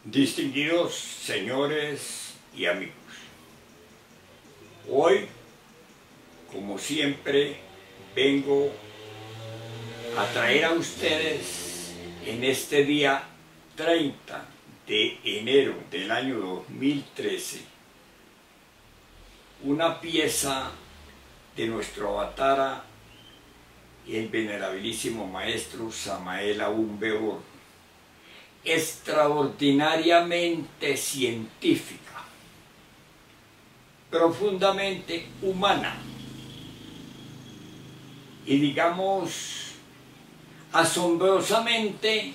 Distinguidos señores y amigos, hoy, como siempre, vengo a traer a ustedes en este día 30 de enero del año 2013 una pieza de nuestro avatara, el venerabilísimo maestro Samael Aún Weor, extraordinariamente científica, profundamente humana y, digamos, asombrosamente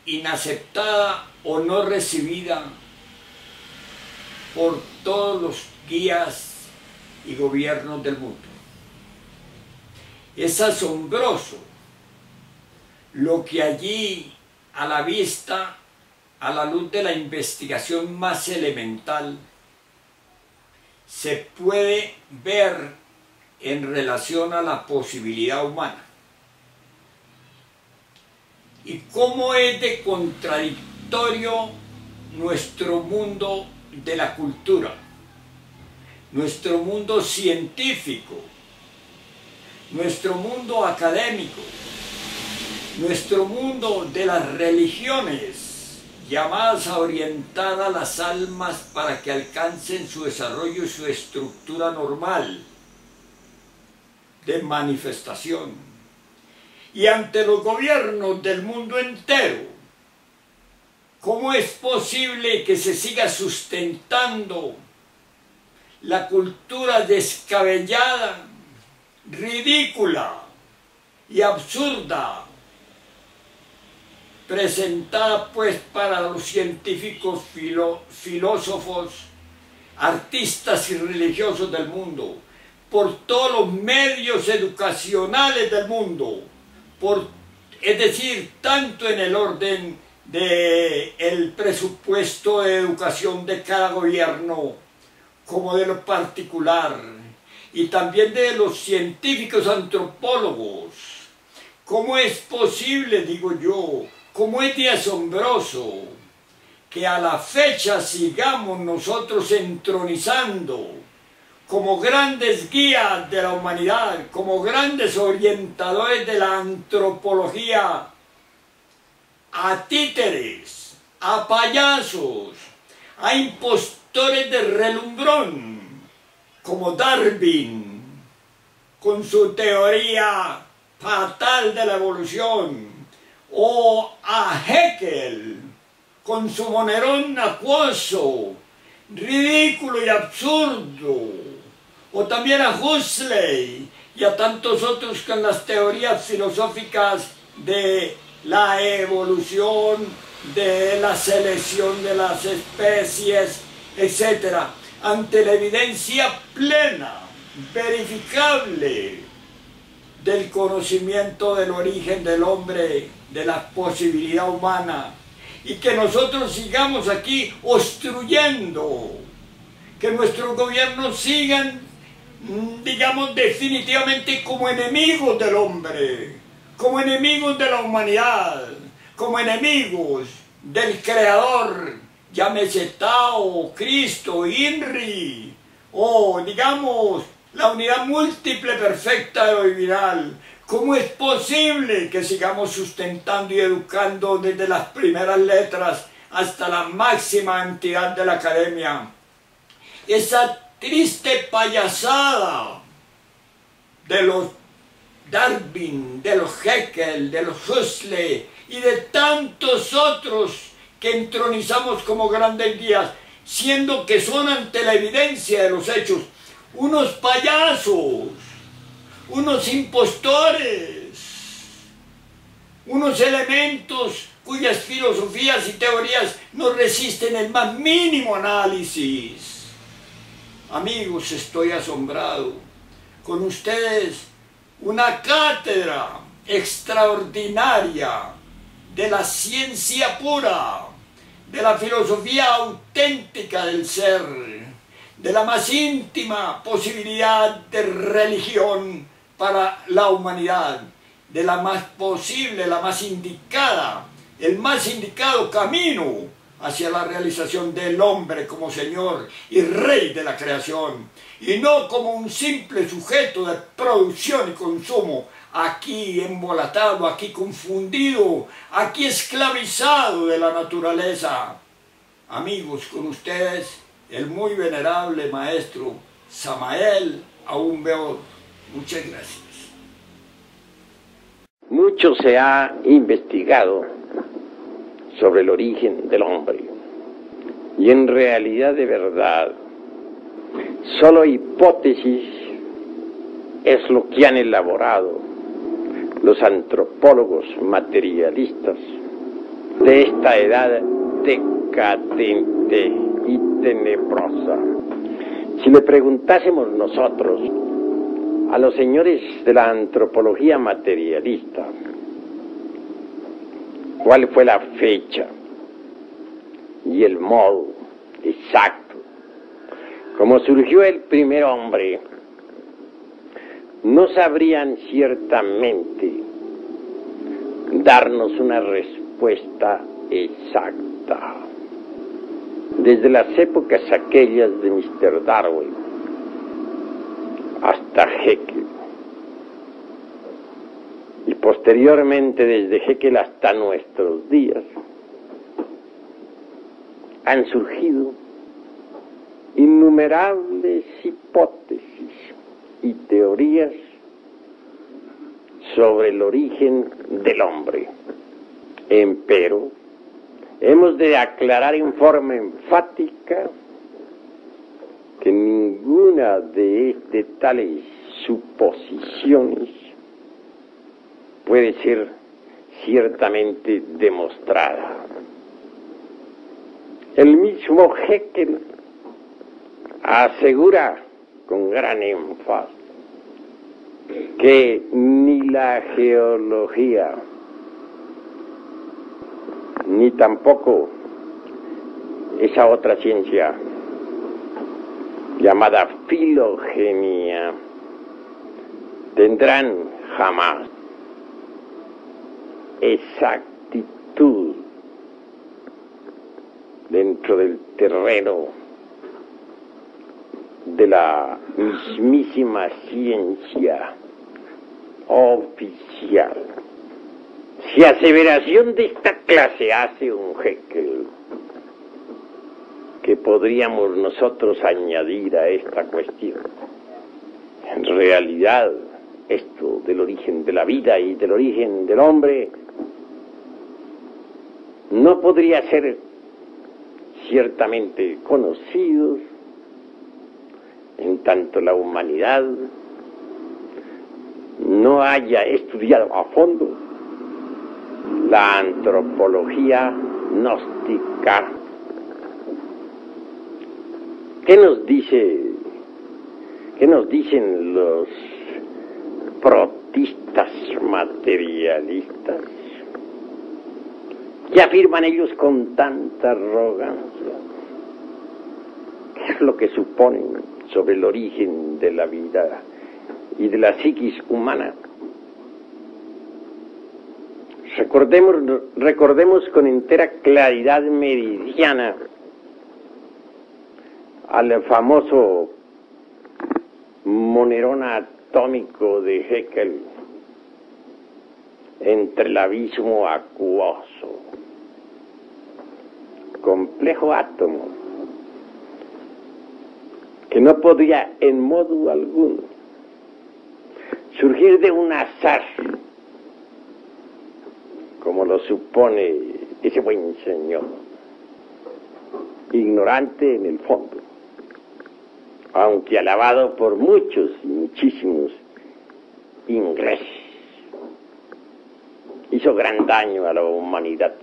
inaceptada o no recibida por todos los guías y gobiernos del mundo. Es asombroso lo que allí, a la vista, a la luz de la investigación más elemental, se puede ver en relación a la posibilidad humana. Y cómo es de contradictorio nuestro mundo de la cultura, nuestro mundo científico, nuestro mundo académico, nuestro mundo de las religiones, llamadas a orientar a las almas para que alcancen su desarrollo y su estructura normal de manifestación. Y ante los gobiernos del mundo entero, ¿cómo es posible que se siga sustentando la cultura descabellada, ridícula y absurda, presentada pues para los científicos, filósofos, artistas y religiosos del mundo, por todos los medios educacionales del mundo, es decir, tanto en el orden del presupuesto de educación de cada gobierno, como de lo particular, y también de los científicos antropólogos. ¿Cómo es posible, digo yo, cómo es de asombroso que a la fecha sigamos nosotros entronizando como grandes guías de la humanidad, como grandes orientadores de la antropología, a títeres, a payasos, a impostores de relumbrón, como Darwin, con su teoría fatal de la evolución, o a Haeckel, con su monerón acuoso, ridículo y absurdo, o también a Huxley y a tantos otros con las teorías filosóficas de la evolución, de la selección de las especies, etc. Ante la evidencia plena, verificable, del conocimiento del origen del hombre, de la posibilidad humana, y que nosotros sigamos aquí obstruyendo, que nuestros gobiernos sigan, digamos, definitivamente como enemigos del hombre, como enemigos de la humanidad, como enemigos del Creador, llámese Tao, Cristo, Inri, o digamos, la unidad múltiple perfecta de lo divinal. ¿Cómo es posible que sigamos sustentando y educando desde las primeras letras hasta la máxima entidad de la academia esa triste payasada de los Darwin, de los Haeckel, de los Huxley y de tantos otros que entronizamos como grandes guías, siendo que son, ante la evidencia de los hechos, unos payasos, unos impostores, unos elementos cuyas filosofías y teorías no resisten el más mínimo análisis? Amigos, estoy asombrado. Con ustedes, una cátedra extraordinaria de la ciencia pura, de la filosofía auténtica del ser, de la más íntima posibilidad de religión para la humanidad, de la más posible, la más indicada, el más indicado camino hacia la realización del hombre como Señor y Rey de la creación, y no como un simple sujeto de producción y consumo, aquí embolatado, aquí confundido, aquí esclavizado de la naturaleza. Amigos, con ustedes, el muy venerable maestro Samael Aún Weor. Muchas gracias. Mucho se ha investigado sobre el origen del hombre, y en realidad de verdad, solo hipótesis es lo que han elaborado los antropólogos materialistas de esta edad decadente y tenebrosa. Si le preguntásemos nosotros a los señores de la antropología materialista cuál fue la fecha y el modo exacto como surgió el primer hombre, no sabrían ciertamente darnos una respuesta exacta. Desde las épocas aquellas de Mr. Darwin hasta Haeckel, y posteriormente desde Haeckel hasta nuestros días, han surgido innumerables hipótesis y teorías sobre el origen del hombre. Empero, hemos de aclarar en forma enfática que ninguna de tales suposiciones puede ser ciertamente demostrada. El mismo Haeckel asegura con gran énfasis que ni la geología ni tampoco esa otra ciencia llamada filogenia tendrán jamás exactitud dentro del terreno de la mismísima ciencia oficial. Si aseveración de esta clase hace un Haeckel, ¿qué podríamos nosotros añadir a esta cuestión? En realidad, esto del origen de la vida y del origen del hombre no podría ser ciertamente conocidos en tanto la humanidad no haya estudiado a fondo la antropología gnóstica. ¿Qué nos dicen los protistas materialistas? ¿Qué afirman ellos con tanta arrogancia? ¿Qué es lo que suponen sobre el origen de la vida y de la psiquis humana? Recordemos con entera claridad meridiana al famoso monerón atómico de Haeckel entre el abismo acuoso, complejo átomo que no podía en modo alguno surgir de un azar, como lo supone ese buen señor, ignorante en el fondo, aunque alabado por muchos y muchísimos ingleses. Hizo gran daño a la humanidad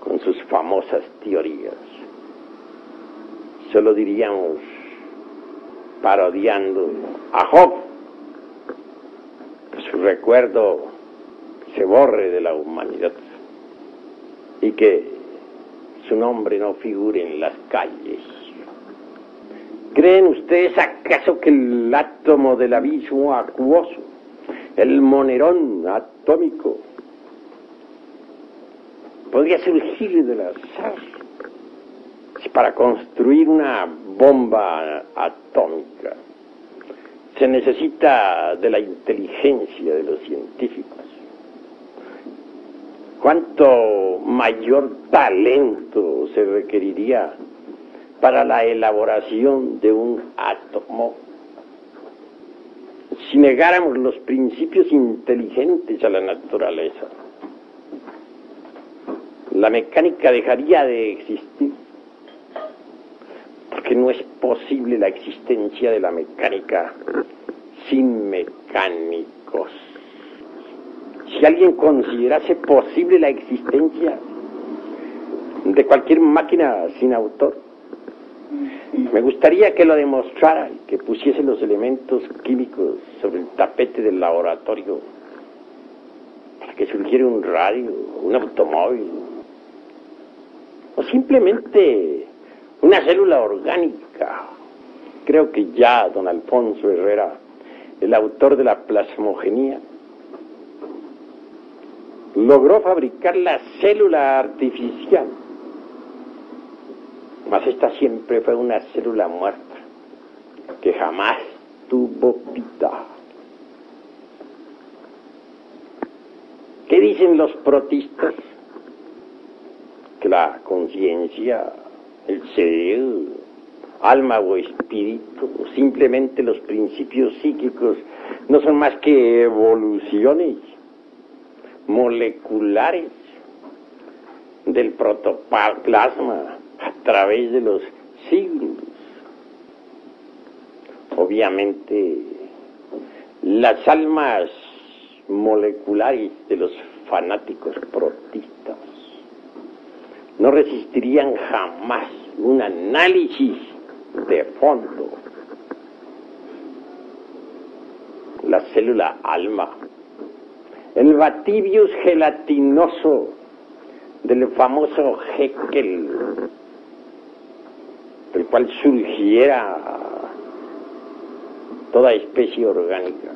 con sus famosas teorías. Solo diríamos, parodiando a Job, que su recuerdo se borre de la humanidad y que su nombre no figure en las calles. ¿Creen ustedes acaso que el átomo del abismo acuoso el monerón atómico podría surgir del azar. Si para construir una bomba atómica se necesita de la inteligencia de los científicos, ¿cuánto mayor talento se requeriría para la elaboración de un átomo? Si negáramos los principios inteligentes a la naturaleza, la mecánica dejaría de existir, porque no es posible la existencia de la mecánica sin mecánicos. Si alguien considerase posible la existencia de cualquier máquina sin autor, me gustaría que lo demostrara y que pusiese los elementos químicos sobre el tapete del laboratorio para que surgiera un radio, un automóvil, o simplemente una célula orgánica. Creo que ya don Alfonso Herrera, el autor de la plasmogenía, logró fabricar la célula artificial, mas esta siempre fue una célula muerta, que jamás tuvo vida. ¿Qué dicen los protistas? Que la conciencia, el cerebro, alma o espíritu, o simplemente los principios psíquicos, no son más que evoluciones moleculares del protoplasma a través de los siglos. Obviamente, las almas moleculares de los fanáticos protistas no resistirían jamás un análisis de fondo. La célula alma, el batibius gelatinoso del famoso Haeckel, del cual surgiera toda especie orgánica.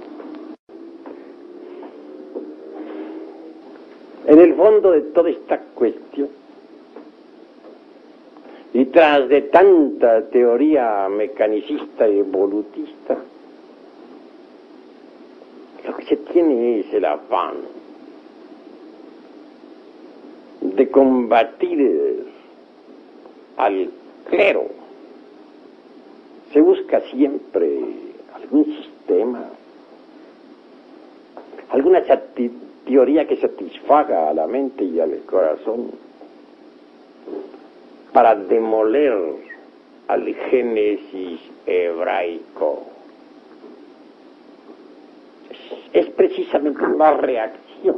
En el fondo de toda esta cuestión, y tras de tanta teoría mecanicista y evolutista, lo que se tiene es el afán de combatir al clero. Se busca siempre algún sistema, alguna teoría que satisfaga a la mente y al corazón para demoler al Génesis hebraico. Es precisamente una reacción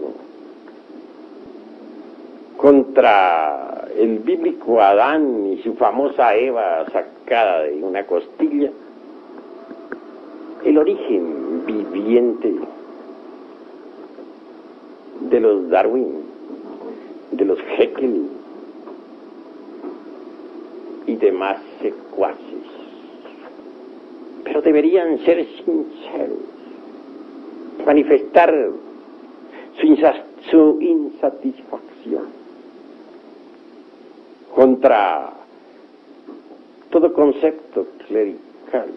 contra el bíblico Adán y su famosa Eva sacada de una costilla, el origen viviente de los Darwin, de los Haeckel y demás secuaces. Pero deberían ser sinceros, manifestar su insatisfacción contra todo concepto clerical.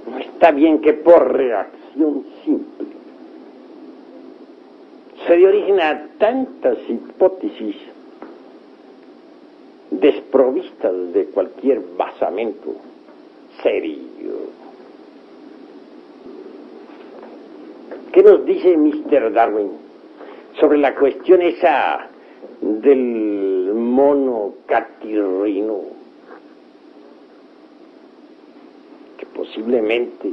No está bien que por reacción simple se dé origen a tantas hipótesis desprovistas de cualquier basamento serio. ¿Qué nos dice Mr. Darwin sobre la cuestión esa del mono catirrino? Que posiblemente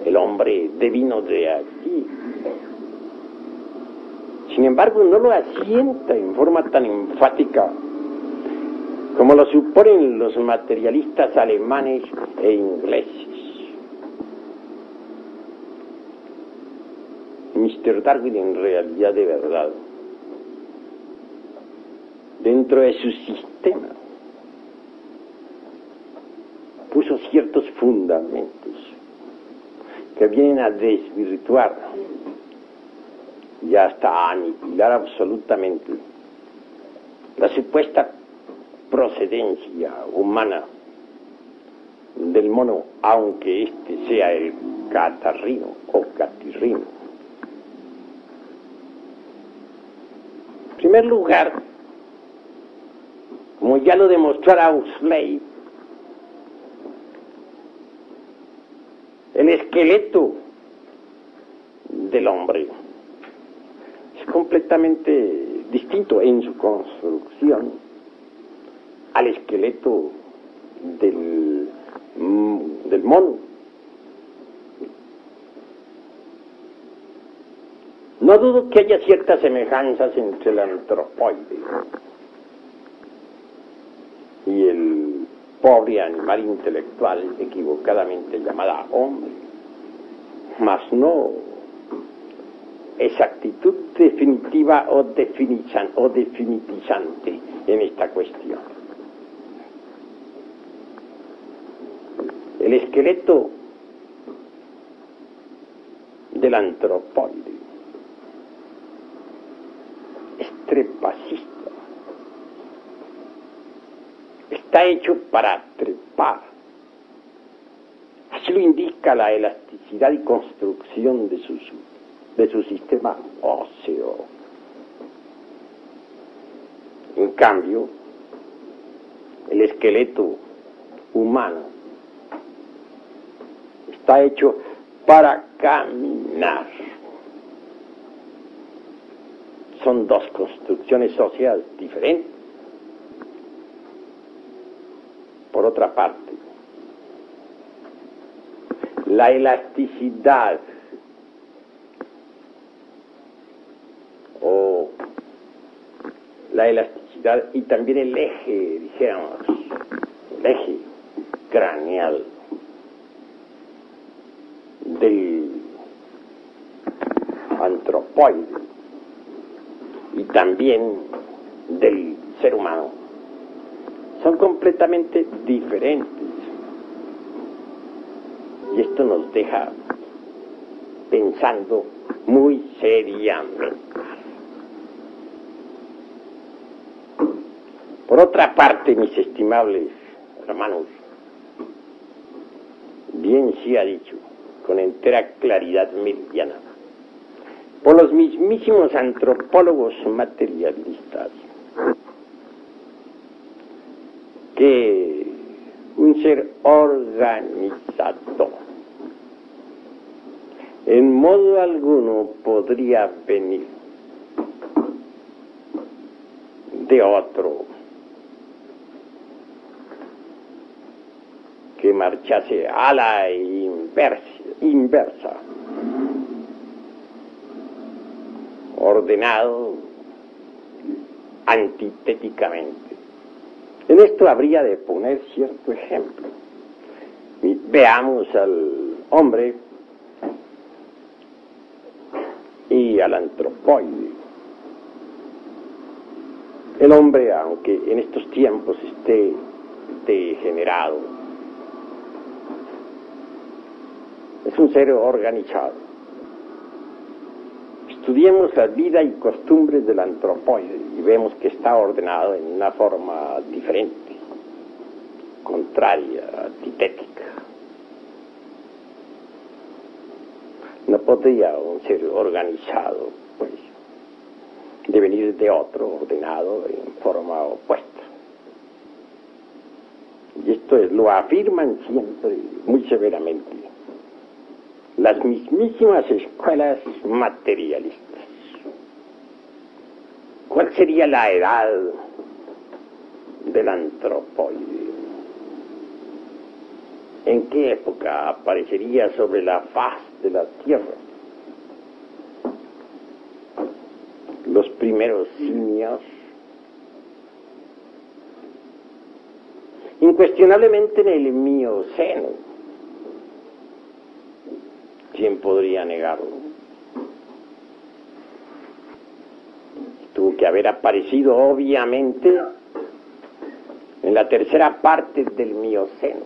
el hombre devino de aquí. Sin embargo, no lo asienta en forma tan enfática como lo suponen los materialistas alemanes e ingleses. Mr. Darwin, en realidad, de verdad, dentro de su sistema, puso ciertos fundamentos que vienen a desvirtuar y hasta a aniquilar absolutamente la supuesta procedencia humana del mono, aunque éste sea el catarrino o catirrino. En primer lugar, como ya lo demostrara Huxley, el esqueleto del hombre es completamente distinto en su construcción al esqueleto del mono. No dudo que haya ciertas semejanzas entre el antropoide y el pobre animal intelectual equivocadamente llamada hombre, mas no exactitud definitiva o definitizante en esta cuestión. El esqueleto del antropoide es trepacista. Está hecho para trepar. Así lo indica la elasticidad y construcción de su sistema óseo. En cambio, el esqueleto humano está hecho para caminar. Son dos construcciones óseas diferentes. Por otra parte, la elasticidad y también el eje, dijéramos, el eje craneal del antropoide y también del ser humano son completamente diferentes, y esto nos deja pensando muy seriamente. Por otra parte, mis estimables hermanos, bien se ha dicho con entera claridad meridiana por los mismísimos antropólogos materialistas que un ser organizado en modo alguno podría venir de otro que marchase a la inversa, ordenado antitéticamente. En esto habría de poner cierto ejemplo. Veamos al hombre y al antropoide. El hombre, aunque en estos tiempos esté degenerado, es un ser organizado. Estudiemos la vida y costumbres del antropoide y vemos que está ordenado en una forma diferente, contraria, antitética. No podría un ser organizado, pues, devenir de otro ordenado en forma opuesta. Y esto lo afirman siempre muy severamente las mismísimas escuelas materialistas. ¿Cuál sería la edad del antropoide? ¿En qué época aparecería sobre la faz de la Tierra? Los primeros simios. Incuestionablemente en el Mioceno. ¿Quién podría negarlo? Tuvo que haber aparecido obviamente en la tercera parte del Mioceno.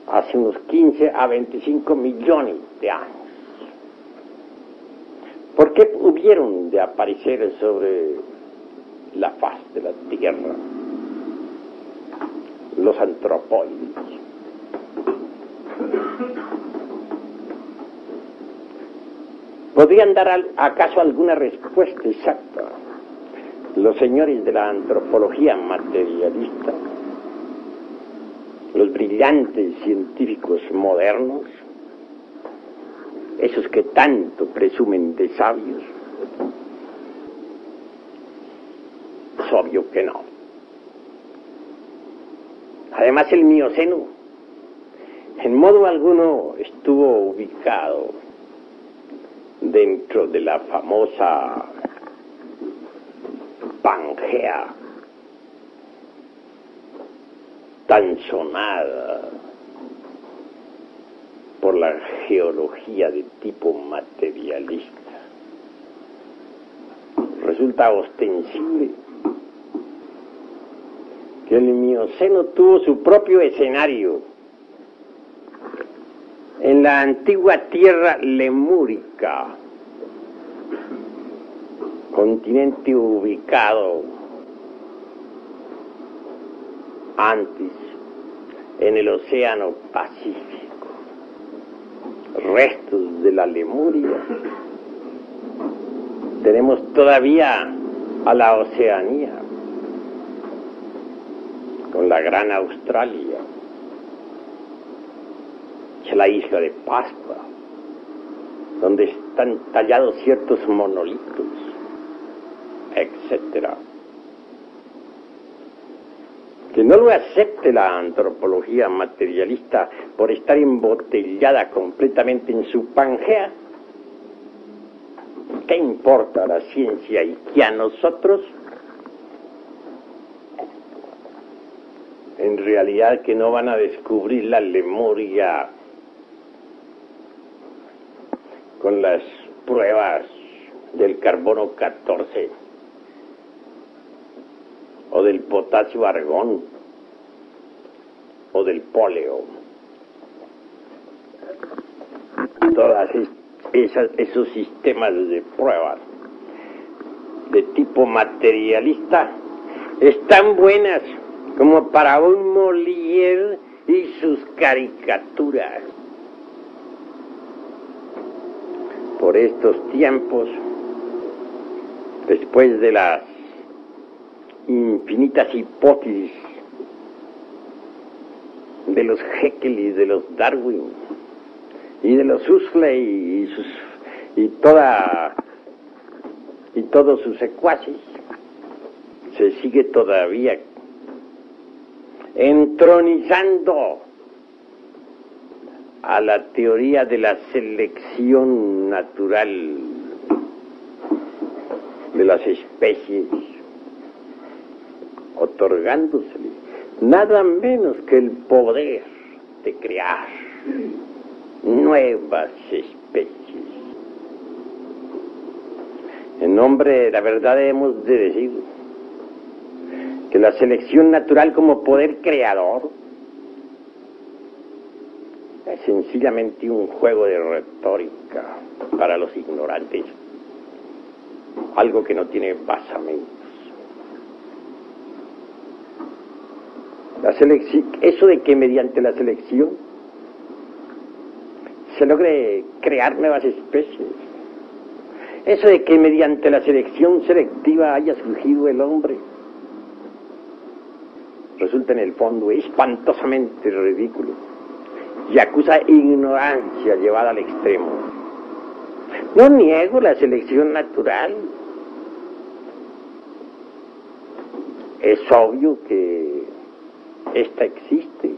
hace unos 15 a 25 millones de años. ¿Por qué hubieron de aparecer sobre la faz de la Tierra los antropóides? ¿Podrían dar acaso alguna respuesta exacta los señores de la antropología materialista, los brillantes científicos modernos, esos que tanto presumen de sabios? Es obvio que no. Además, el Mioceno en modo alguno estuvo ubicado dentro de la famosa Pangea, tan sonada por la geología de tipo materialista. Resulta ostensible que el Mioceno tuvo su propio escenario en la antigua tierra lemúrica, continente ubicado antes en el Océano Pacífico, restos de la Lemuria. Tenemos todavía a la Oceanía, con la Gran Australia, la isla de Pascua, donde están tallados ciertos monolitos, etc. Que no lo acepte la antropología materialista por estar embotellada completamente en su Pangea. ¿Qué importa a la ciencia y que a nosotros? En realidad que no van a descubrir la Lemuria con las pruebas del carbono 14 o del potasio argón o del poleo. Todas esos sistemas de pruebas de tipo materialista están buenas como para un Molière y sus caricaturas. Por estos tiempos, después de las infinitas hipótesis de los Haeckel y de los Darwin y de los Huxley y todos sus secuaces, se sigue todavía entronizando a la teoría de la selección natural de las especies, otorgándosele nada menos que el poder de crear nuevas especies. En nombre de la verdad hemos de decir que la selección natural como poder creador es sencillamente un juego de retórica para los ignorantes, algo que no tiene basamentos. Eso de que mediante la selección se logre crear nuevas especies, eso de que mediante la selección selectiva haya surgido el hombre, resulta en el fondo espantosamente ridículo y acusa ignorancia llevada al extremo. No niego la selección natural. Es obvio que esta existe.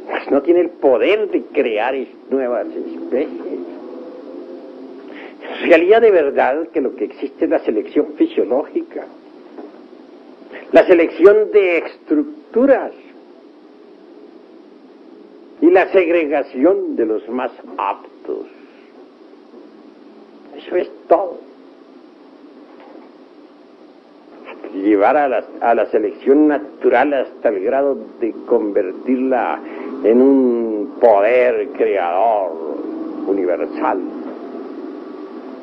Pues no tiene el poder de crear nuevas especies. En realidad, de verdad, que lo que existe es la selección fisiológica, la selección de estructuras y la segregación de los más aptos. Eso es todo. llevar a la selección natural hasta el grado de convertirla en un poder creador universal.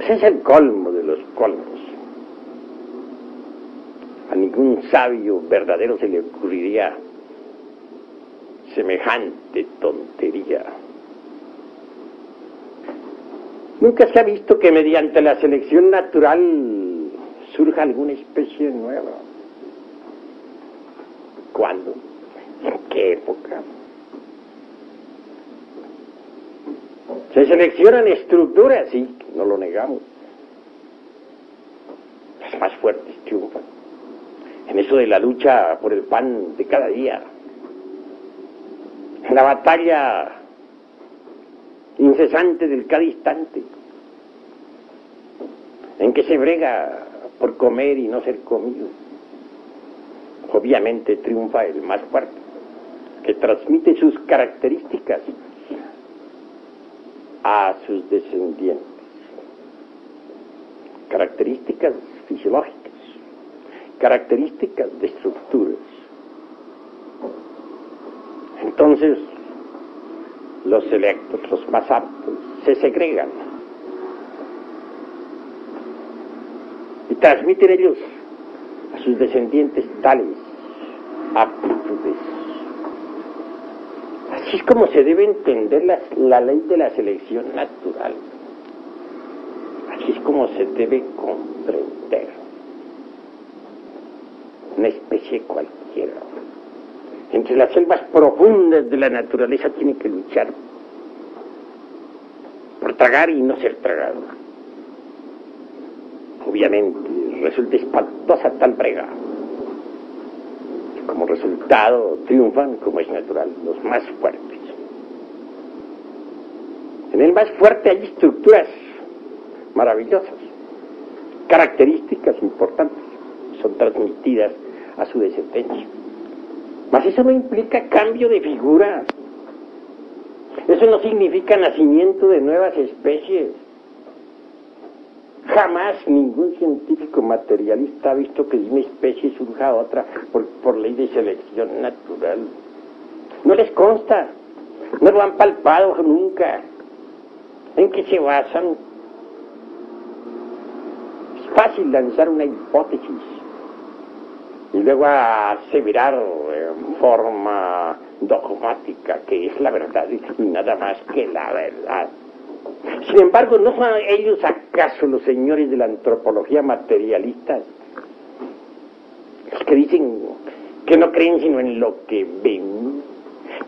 Ese es el colmo de los colmos. A ningún sabio verdadero se le ocurriría semejante tontería. Nunca se ha visto que mediante la selección natural surja alguna especie nueva. ¿Cuándo? ¿En qué época? Se seleccionan estructuras, sí, no lo negamos. Las más fuertes triunfan. En eso de la lucha por el pan de cada día. En la batalla incesante del cada instante. En que se brega por comer y no ser comido. Obviamente triunfa el más fuerte, que transmite sus características a sus descendientes. Características fisiológicas, características de estructuras. Entonces, los selectos, los más aptos, se segregan y transmiten ellos a sus descendientes tales aptitudes. Así es como se debe entender la ley de la selección natural. Así es como se debe comprender. Una especie cualquiera. Entre las selvas profundas de la naturaleza tiene que luchar por tragar y no ser tragado. Obviamente resulta espantosa tal brega. Como resultado triunfan, como es natural, los más fuertes. En el más fuerte hay estructuras maravillosas, características importantes, son transmitidas a su descendencia. Mas eso no implica cambio de figura. Eso no significa nacimiento de nuevas especies. Jamás ningún científico materialista ha visto que de una especie surja otra por ley de selección natural. No les consta, no lo han palpado nunca. ¿En qué se basan? Es fácil lanzar una hipótesis y luego aseverar en forma dogmática que es la verdad y nada más que la verdad. Sin embargo, ¿no son ellos acaso los señores de la antropología materialista? Los que dicen que no creen sino en lo que ven,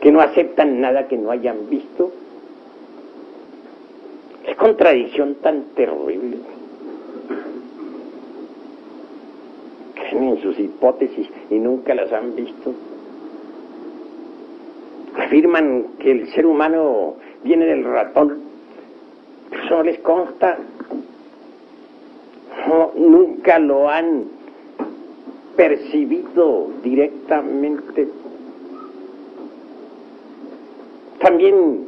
que no aceptan nada que no hayan visto. Qué contradicción tan terrible. Creen en sus hipótesis y nunca las han visto. Afirman que el ser humano viene del ratón. Eso no les consta. No, nunca lo han percibido directamente. También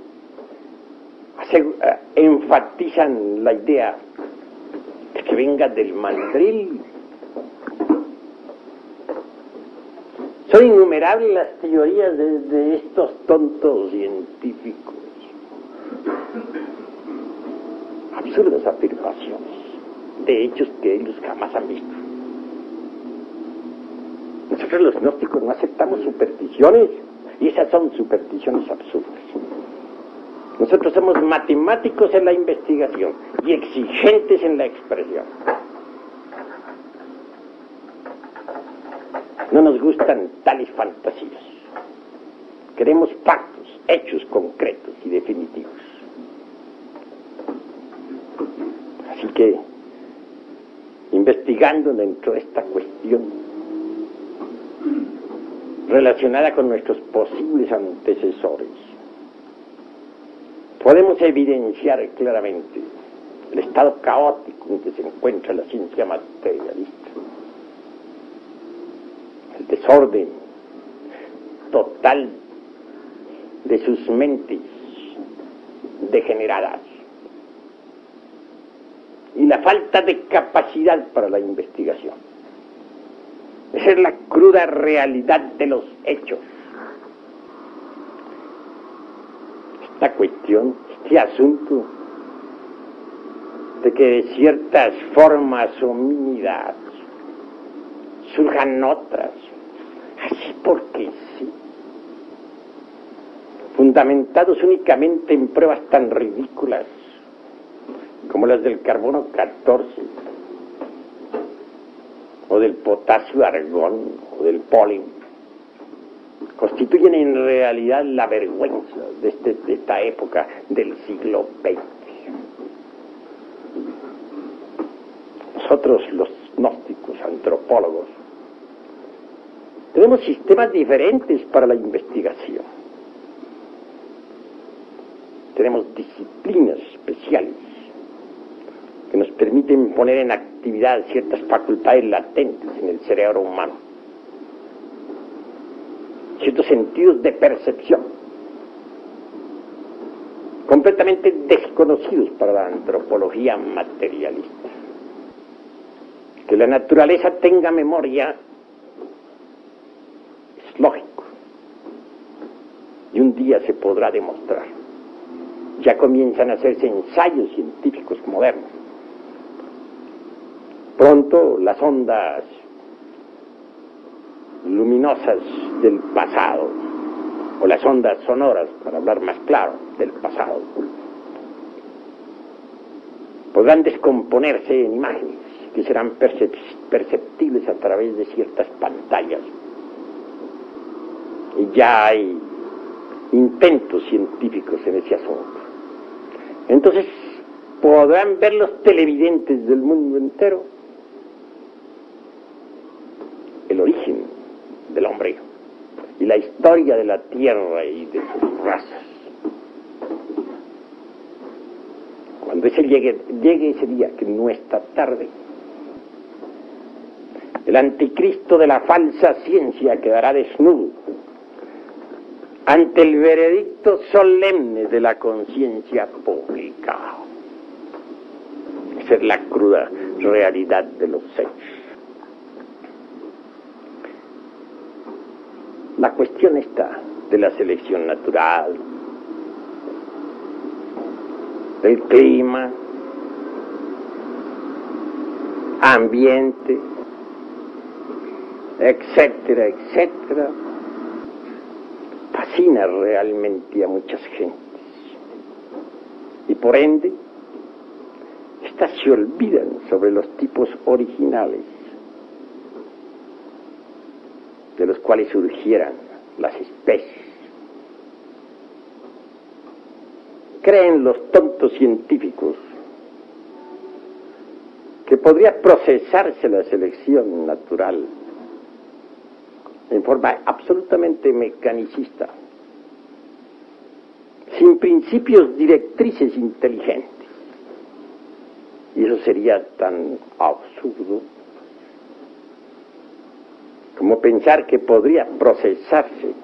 enfatizan la idea de que venga del mandril. Son innumerables las teorías de estos tontos científicos. Absurdas afirmaciones de hechos que ellos jamás han visto. Nosotros los gnósticos no aceptamos supersticiones y esas son supersticiones absurdas. Nosotros somos matemáticos en la investigación y exigentes en la expresión. No nos gustan tales fantasías. Queremos pactos, hechos concretos y definitivos. Así que, investigando dentro de esta cuestión relacionada con nuestros posibles antecesores, podemos evidenciar claramente el estado caótico en que se encuentra la ciencia materialista, el desorden total de sus mentes degeneradas y la falta de capacidad para la investigación. Esa es la cruda realidad de los hechos. Esta cuestión, este asunto de que de ciertas formas homínidas surjan otras, así porque sí, fundamentados únicamente en pruebas tan ridículas como las del carbono 14, o del potasio argón, o del polen, constituyen en realidad la vergüenza de esta época del siglo XX. Nosotros, los gnósticos, antropólogos, tenemos sistemas diferentes para la investigación. Tenemos disciplinas especiales que nos permiten poner en actividad ciertas facultades latentes en el cerebro humano, ciertos sentidos de percepción, completamente desconocidos para la antropología materialista. Que la naturaleza tenga memoria es lógico, y un día se podrá demostrar. Ya comienzan a hacerse ensayos científicos modernos. Pronto las ondas luminosas del pasado, o las ondas sonoras, para hablar más claro, del pasado, podrán descomponerse en imágenes que serán perceptibles a través de ciertas pantallas. Y ya hay intentos científicos en ese asunto. Entonces podrán ver los televidentes del mundo entero el origen del hombre y la historia de la tierra y de sus razas. Cuando llegue ese día, que no está tarde, el anticristo de la falsa ciencia quedará desnudo ante el veredicto solemne de la conciencia pública. Esa es la cruda realidad de los hechos. La cuestión está de la selección natural, del clima, ambiente, etcétera, etcétera, fascina realmente a muchas gentes. Y por ende, estas se olvidan sobre los tipos originales de los cuales surgieran las especies. Creen los tontos científicos que podría procesarse la selección natural en forma absolutamente mecanicista, sin principios directrices inteligentes. Y eso sería tan absurdo como pensar que podría procesarse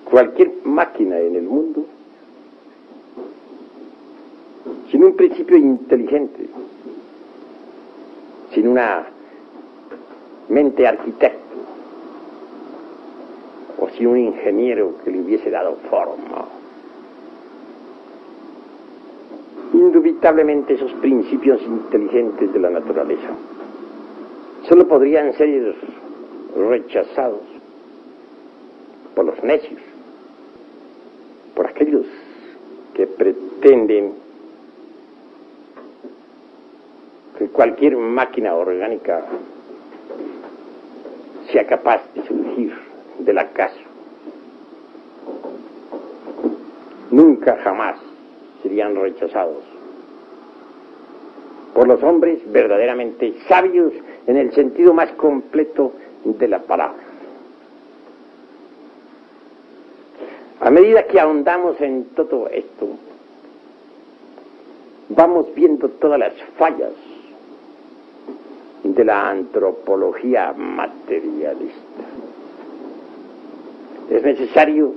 cualquier máquina en el mundo sin un principio inteligente, sin una mente arquitecto, o sin un ingeniero que le hubiese dado forma. Indubitablemente esos principios inteligentes de la naturaleza solo podrían ser rechazados por los necios, por aquellos que pretenden que cualquier máquina orgánica sea capaz de surgir del acaso. Nunca jamás serían rechazados por los hombres verdaderamente sabios en el sentido más completo de la palabra. A medida que ahondamos en todo esto, vamos viendo todas las fallas de la antropología materialista. Es necesario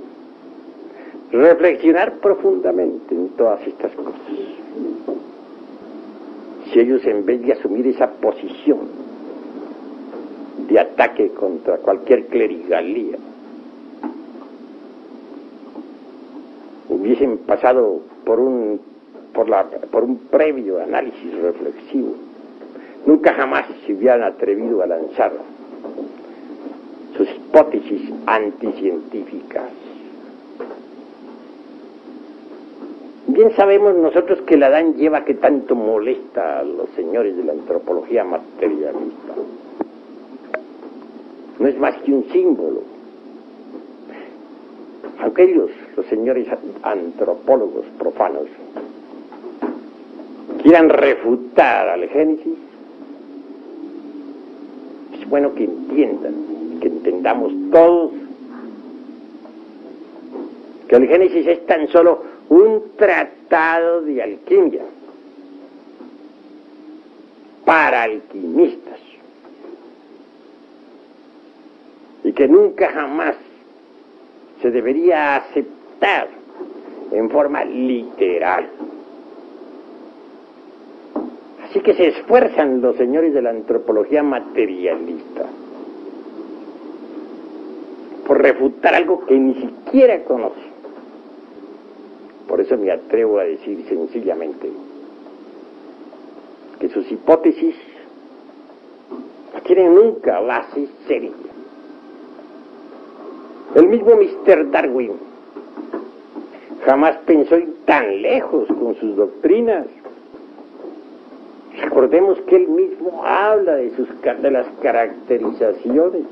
reflexionar profundamente en todas estas cosas. Si ellos, en vez de asumir esa posición ataque contra cualquier clerigalía, hubiesen pasado por un previo análisis reflexivo, nunca jamás se hubieran atrevido a lanzar sus hipótesis anticientíficas. Bien sabemos nosotros que la Adán y Eva que tanto molesta a los señores de la antropología materialista no es más que un símbolo. Aunque ellos, los señores antropólogos profanos, quieran refutar al Génesis, es bueno que entiendan, que entendamos todos, que el Génesis es tan solo un tratado de alquimia para alquimistas y que nunca jamás se debería aceptar en forma literal. Así que se esfuerzan los señores de la antropología materialista por refutar algo que ni siquiera conocen. Por eso me atrevo a decir sencillamente que sus hipótesis no tienen nunca base seria. El mismo Mr. Darwin jamás pensó ir tan lejos con sus doctrinas. Recordemos que él mismo habla de las caracterizaciones.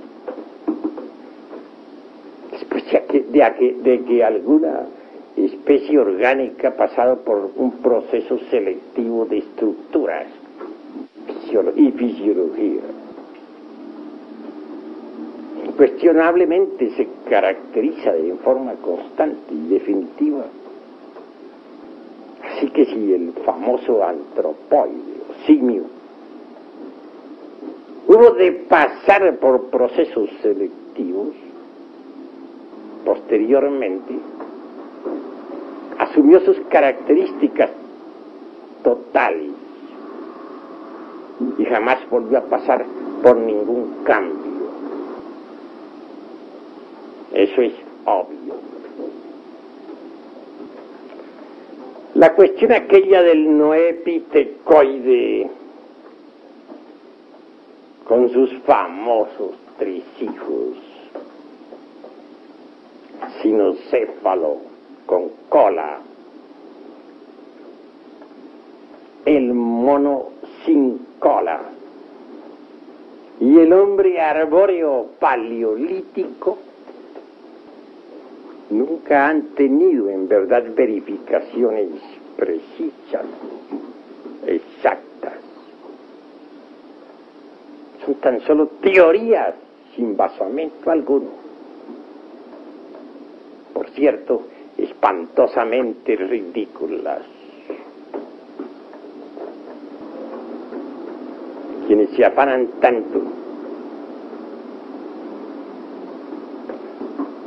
Después de que alguna especie orgánica ha pasado por un proceso selectivo de estructuras y fisiología. Incuestionablemente se caracteriza de forma constante y definitiva. Así que si el famoso antropoide o simio hubo de pasar por procesos selectivos, posteriormente asumió sus características totales y jamás volvió a pasar por ningún cambio. Eso es obvio. La cuestión aquella del noepitecoide con sus famosos 3 hijos, sinocéfalo con cola, el mono sin cola y el hombre arbóreo paleolítico, nunca han tenido en verdad verificaciones precisas, exactas. Son tan solo teorías sin basamento alguno. Por cierto, espantosamente ridículas. Quienes se afanan tanto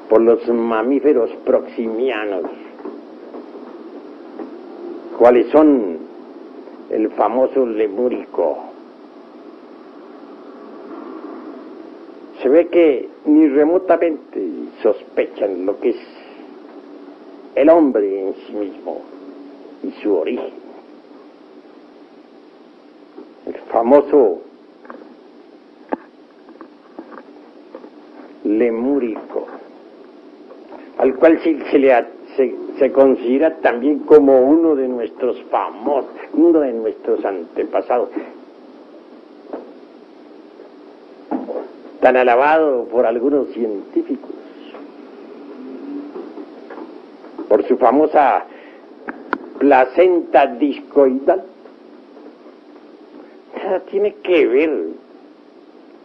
por los mamíferos proximianos, cuáles son el famoso lemúrico, se ve que ni remotamente sospechan lo que es el hombre en sí mismo y su origen. El famoso lemúrico, al cual se considera también como uno de nuestros antepasados, tan alabado por algunos científicos, por su famosa placenta discoidal. Nada tiene que ver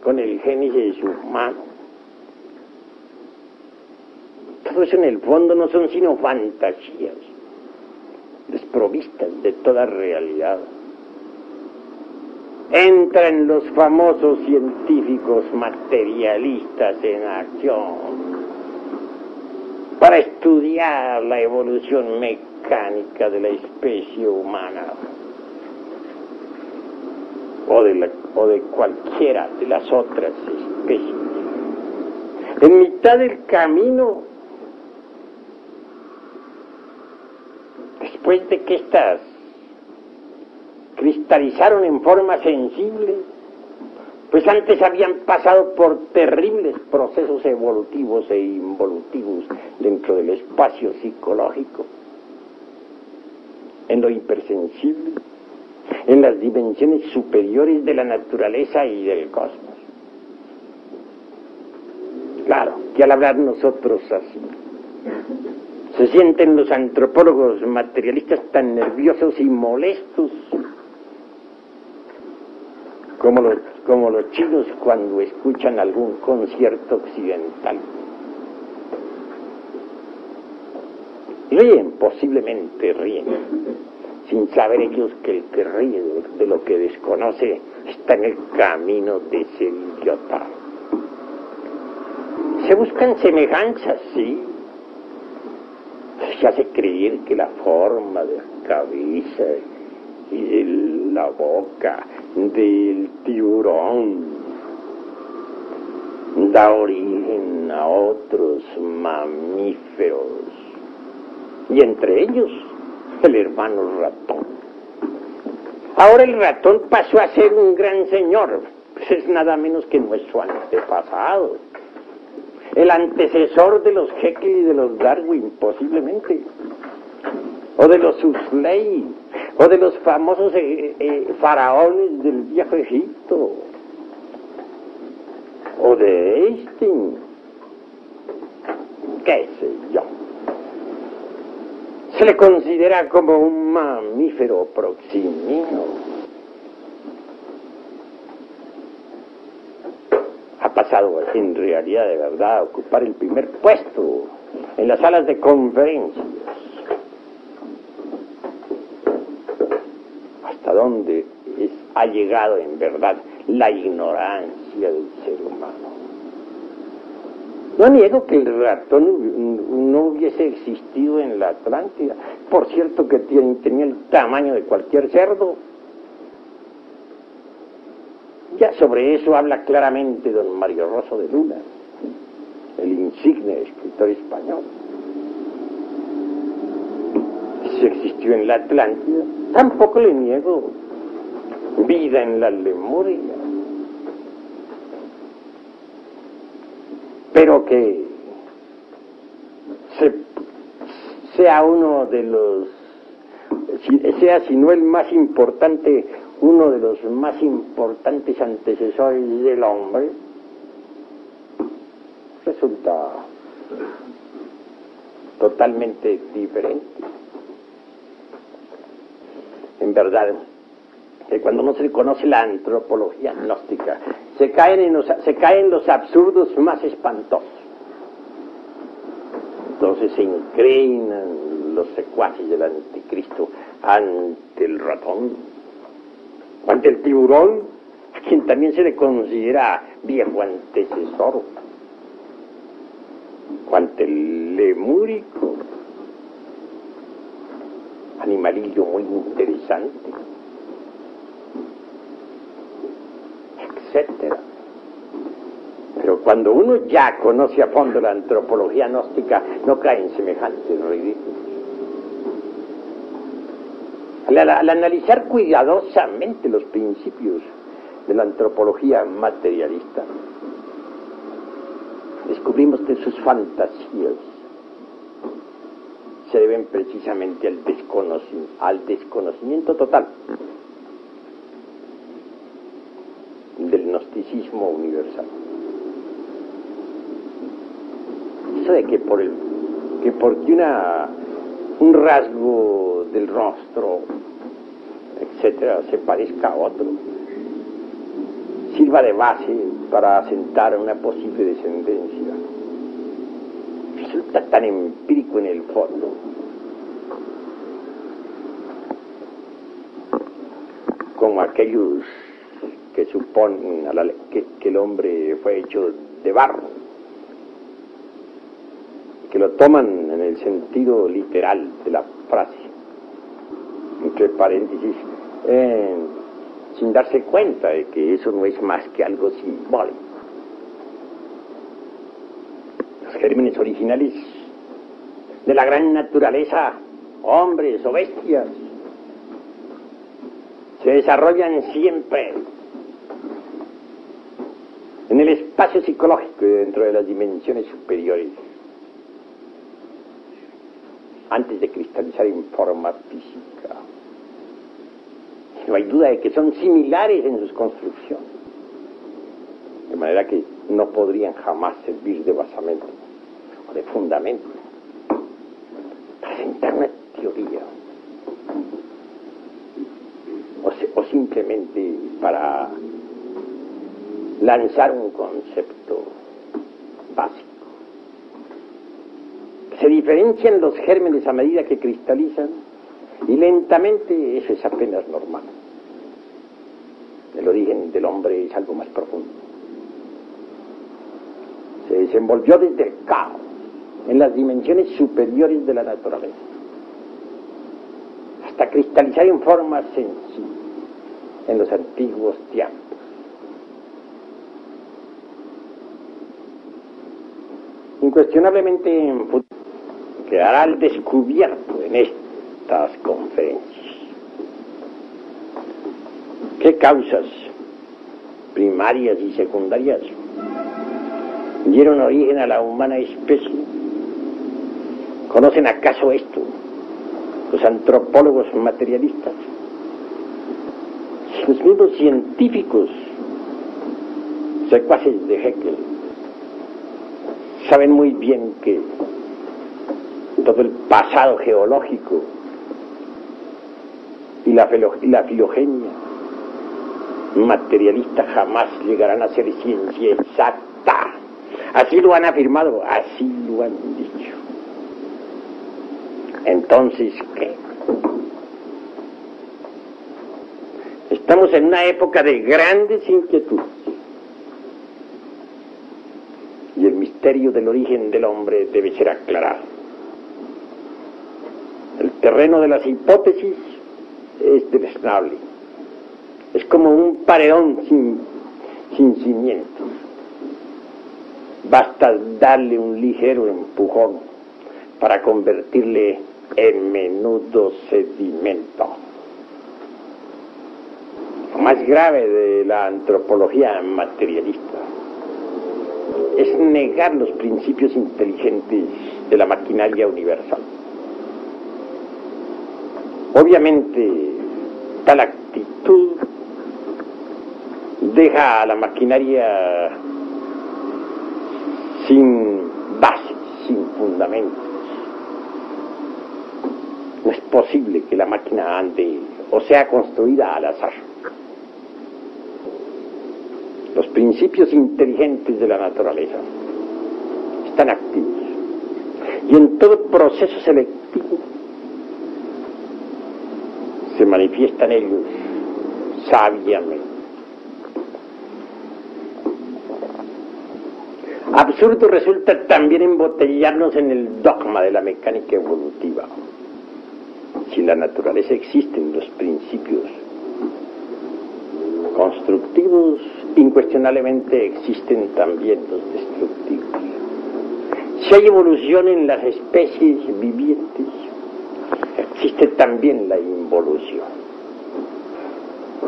con el Génesis humano. Todo eso en el fondo no son sino fantasías, desprovistas de toda realidad. Entran los famosos científicos materialistas en acción para estudiar la evolución mecánica de la especie humana o de cualquiera de las otras especies. especies. En mitad del camino, después de que éstas cristalizaron en forma sensible, pues antes habían pasado por terribles procesos evolutivos e involutivos dentro del espacio psicológico, en lo hipersensible, en las dimensiones superiores de la naturaleza y del cosmos. Claro, que al hablar nosotros así, se sienten los antropólogos materialistas tan nerviosos y molestos como los chinos cuando escuchan algún concierto occidental. Ríen, posiblemente ríen, sin saber ellos que el que ríe de lo que desconoce está en el camino de ser idiota. Se buscan semejanzas, sí. Se hace creer que la forma de la cabeza y de la boca del tiburón da origen a otros mamíferos, y entre ellos el hermano ratón. Ahora el ratón pasó a ser un gran señor, pues es nada menos que nuestro antepasado, el antecesor de los Jekyll y de los Darwin, posiblemente, o de los Huxley, o de los famosos faraones del viejo Egipto, o de Einstein, qué sé yo. Se le considera como un mamífero proximino. Ha pasado en realidad de verdad a ocupar el primer puesto en las salas de conferencias. ¿Hasta dónde ha llegado en verdad la ignorancia del ser humano? No niego que el ratón no hubiese existido en la Atlántida. Por cierto que tenía el tamaño de cualquier cerdo. Ya sobre eso habla claramente don Mario Rosso de Luna, el insigne escritor español. Si existió en la Atlántida, tampoco le niego vida en la Lemuria. Pero que sea uno de los, sea si no el más importante, uno de los más importantes antecesores del hombre, resulta totalmente diferente. En verdad, que cuando no se conoce la antropología gnóstica, se caen los absurdos más espantosos. Entonces se inclinan los secuaces del anticristo ante el ratón, ante el tiburón, a quien también se le considera viejo antecesor, o ante el lemúrico, animalillo muy interesante, etcétera. Pero cuando uno ya conoce a fondo la antropología gnóstica, no cae en semejantes ridículos. Al analizar cuidadosamente los principios de la antropología materialista, descubrimos que sus fantasías se deben precisamente al desconocimiento total del gnosticismo universal. Eso de que porque un rasgo del rostro, etcétera, se parezca a otro, sirva de base para asentar una posible descendencia, resulta tan empírico en el fondo como aquellos que suponen que el hombre fue hecho de barro, que lo toman en el sentido literal de la frase, entre paréntesis, sin darse cuenta de que eso no es más que algo simbólico. gérmenes originales de la gran naturaleza, hombres o bestias, se desarrollan siempre en el espacio psicológico y dentro de las dimensiones superiores, antes de cristalizar en forma física. No hay duda de que son similares en sus construcciones, de manera que no podrían jamás servir de basamento o de fundamento para sentar una teoría, o simplemente para lanzar un concepto básico. Se diferencian los gérmenes a medida que cristalizan y lentamente eso es apenas normal. El origen del hombre es algo más profundo. Se desenvolvió desde el caos en las dimensiones superiores de la naturaleza hasta cristalizar en forma sencilla en los antiguos tiempos. Incuestionablemente en futuro quedará al descubierto en estas conferencias qué causas primarias y secundarias dieron origen a la humana especie. ¿Conocen acaso esto los antropólogos materialistas? Los mismos científicos secuaces de Haeckel saben muy bien que todo el pasado geológico y la filogenia materialista jamás llegarán a ser ciencia exacta. Así lo han afirmado, así lo han dicho. Entonces, ¿qué? Estamos en una época de grandes inquietudes y el misterio del origen del hombre debe ser aclarado. El terreno de las hipótesis es deleznable. Es como un paredón sin cimientos. Basta darle un ligero empujón para convertirle en menudo sedimento. Lo más grave de la antropología materialista es negar los principios inteligentes de la maquinaria universal. Obviamente, tal actitud deja a la maquinaria sin base, sin fundamentos. No es posible que la máquina ande o sea construida al azar. Los principios inteligentes de la naturaleza están activos y en todo proceso selectivo se manifiestan ellos sabiamente. Absurdo resulta también embotellarnos en el dogma de la mecánica evolutiva. Si en la naturaleza existen los principios constructivos, incuestionablemente existen también los destructivos. Si hay evolución en las especies vivientes, existe también la involución.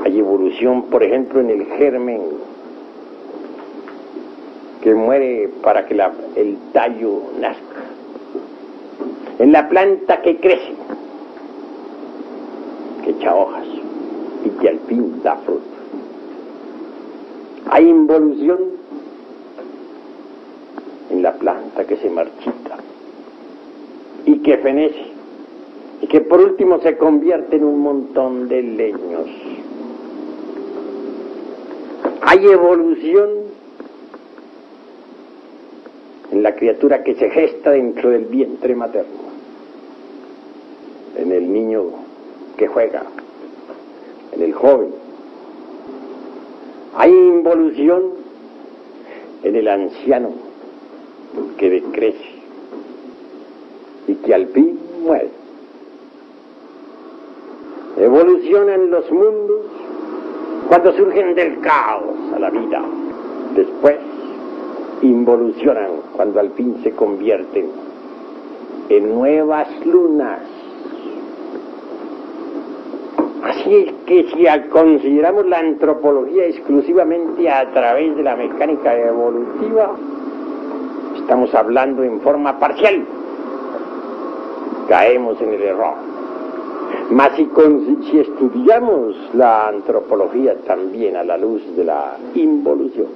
Hay evolución, por ejemplo, en el germen que muere para que el tallo nazca, en la planta que crece, que echa hojas y que al fin da fruto. Hay involución en la planta que se marchita y que fenece y que por último se convierte en un montón de leños. Hay evolución en la criatura que se gesta dentro del vientre materno, en el niño que juega, en el joven. Hay involución en el anciano que decrece y que al fin muere. Evolucionan los mundos cuando surgen del caos a la vida. Después involucionan cuando al fin se convierten en nuevas lunas. Así es que si consideramos la antropología exclusivamente a través de la mecánica evolutiva, estamos hablando en forma parcial. Caemos en el error. Mas si estudiamos la antropología también a la luz de la involución,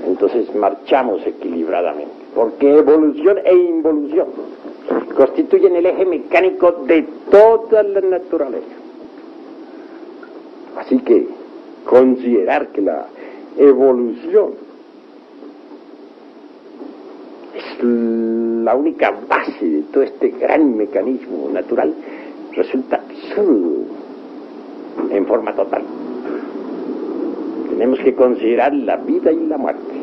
entonces marchamos equilibradamente, porque evolución e involución constituyen el eje mecánico de toda la naturaleza. Así que considerar que la evolución es la única base de todo este gran mecanismo natural resulta absurdo en forma total. Tenemos que considerar la vida y la muerte,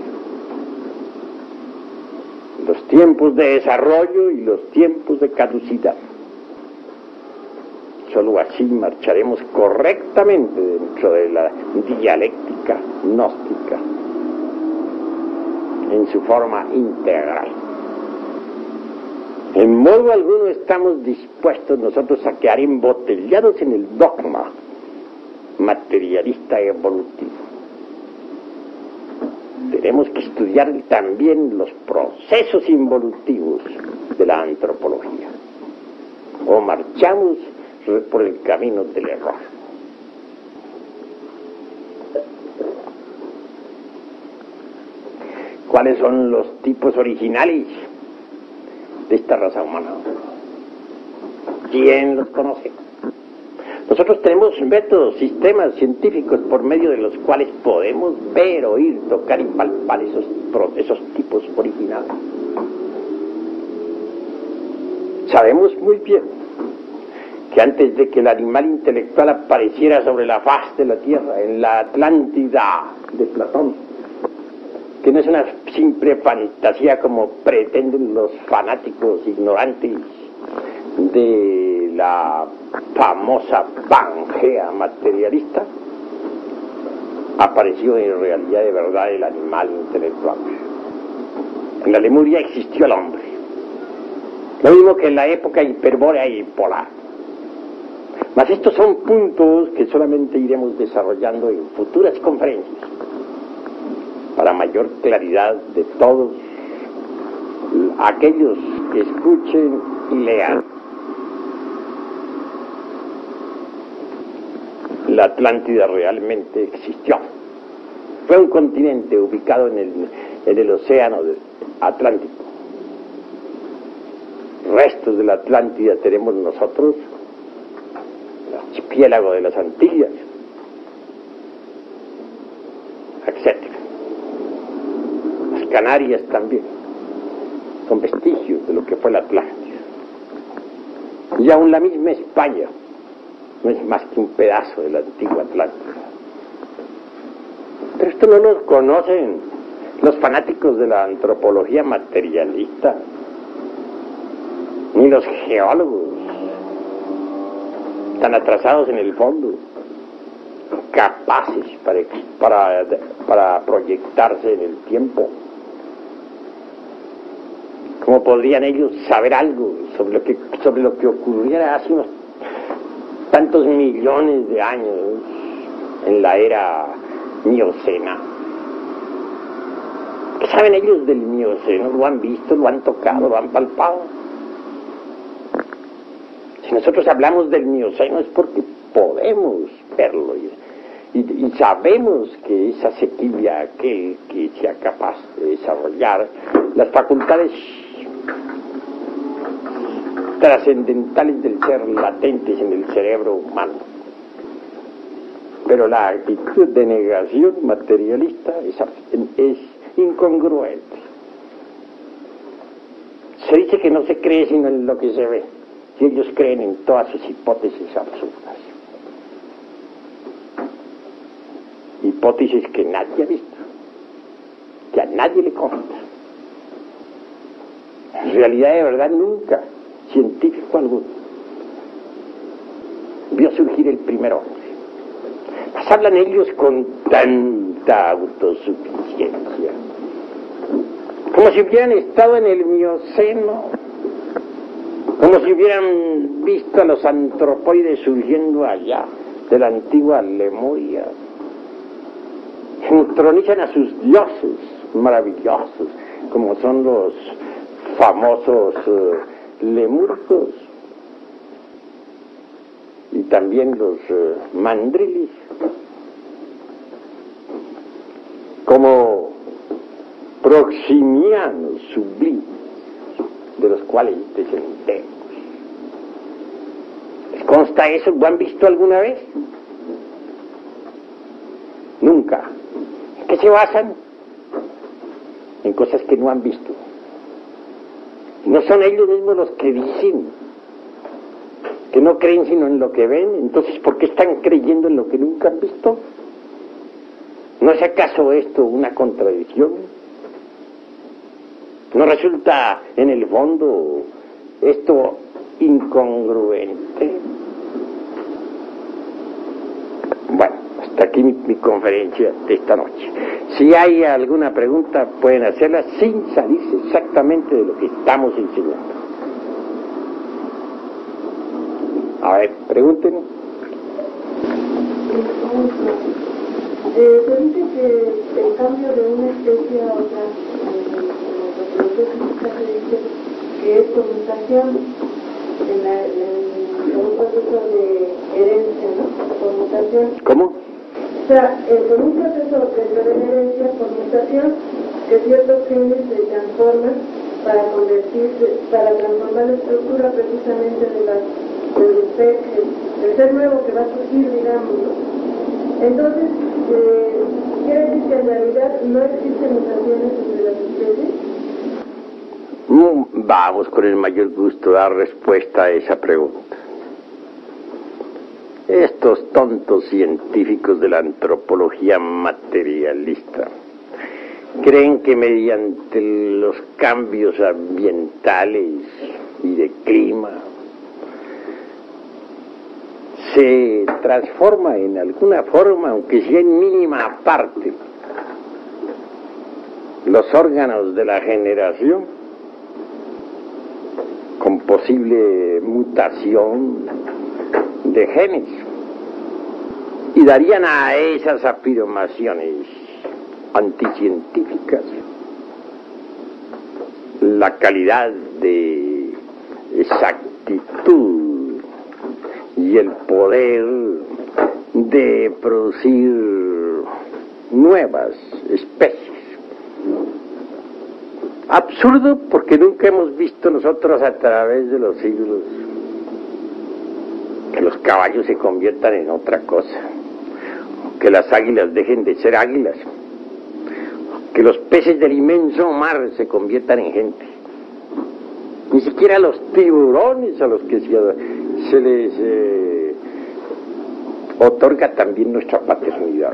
los tiempos de desarrollo y los tiempos de caducidad. Solo así marcharemos correctamente dentro de la dialéctica gnóstica en su forma integral. En modo alguno estamos dispuestos nosotros a quedar embotellados en el dogma materialista evolutivo. Tenemos que estudiar también los procesos involutivos de la antropología, o marchamos por el camino del error. ¿Cuáles son los tipos originales de esta raza humana? ¿Quién los conoce? Nosotros tenemos métodos, sistemas científicos por medio de los cuales podemos ver, oír, tocar y palpar esos tipos originales. Sabemos muy bien que antes de que el animal intelectual apareciera sobre la faz de la Tierra, en la Atlántida de Platón, que no es una simple fantasía como pretenden los fanáticos ignorantes de la famosa Pangea materialista, apareció en realidad de verdad el animal intelectual. En la Lemuria existió el hombre, lo mismo que en la época hiperbórea y polar. Mas estos son puntos que solamente iremos desarrollando en futuras conferencias, para mayor claridad de todos aquellos que escuchen y lean. La Atlántida realmente existió. Fue un continente ubicado en el océano Atlántico. Restos de la Atlántida tenemos nosotros, el archipiélago de las Antillas, etc. Las Canarias también son vestigios de lo que fue la Atlántida. Y aún la misma España no es más que un pedazo de la antigua Atlántida. Pero esto no lo conocen los fanáticos de la antropología materialista, ni los geólogos, tan atrasados en el fondo, capaces para proyectarse en el tiempo. ¿Cómo podrían ellos saber algo sobre lo que ocurriera hace unos tantos millones de años en la era miocena? ¿Qué saben ellos del mioceno? ¿Lo han visto, lo han tocado, lo han palpado? Si nosotros hablamos del mioceno es porque podemos verlo y sabemos que es asequible a aquel que sea capaz de desarrollar las facultades trascendentales del ser latentes en el cerebro humano. Pero la actitud de negación materialista es incongruente. Se dice que no se cree sino en lo que se ve, y ellos creen en todas sus hipótesis absurdas. Hipótesis que nadie ha visto, que a nadie le consta. En realidad, de verdad, nunca científico alguno vio surgir el primer hombre. Mas hablan ellos con tanta autosuficiencia como si hubieran estado en el Mioceno, como si hubieran visto a los antropoides surgiendo allá, de la antigua Lemuria. Entronizan a sus dioses maravillosos, como son los famosos lemurgos y también los mandriles, como proximianos sublimes, de los cuales descendemos. ¿Les consta eso? ¿Lo han visto alguna vez? Nunca. ¿En qué se basan? En cosas que no han visto. No son ellos mismos los que dicen que no creen sino en lo que ven. Entonces, ¿por qué están creyendo en lo que nunca han visto? ¿No es acaso esto una contradicción? ¿No resulta en el fondo esto incongruente? Bueno, hasta aquí mi conferencia de esta noche. Si hay alguna pregunta, pueden hacerla sin salirse exactamente de lo que estamos enseñando. A ver, pregunten. Se dice que el cambio de una especie a otra, en la física se dice que es por mutación, en un proceso de herencia, ¿no? Por mutación. ¿Cómo? O sea, con un proceso de herencia por mutación, que ciertos genes se transforman para convertirse, para transformar la estructura precisamente del ser nuevo que va a surgir, digamos, ¿no? Entonces, quiere decir que en realidad no existen mutaciones entre las especies. Vamos con el mayor gusto a dar respuesta a esa pregunta. Estos tontos científicos de la antropología materialista creen que mediante los cambios ambientales y de clima se transforma en alguna forma, aunque sea en mínima parte, los órganos de la generación con posible mutación de genes, y darían a esas afirmaciones anticientíficas la calidad de exactitud y el poder de producir nuevas especies. Absurdo, porque nunca hemos visto nosotros a través de los siglos que los caballos se conviertan en otra cosa, que las águilas dejen de ser águilas, que los peces del inmenso mar se conviertan en gente. Ni siquiera los tiburones, a los que se les otorga también nuestra paternidad.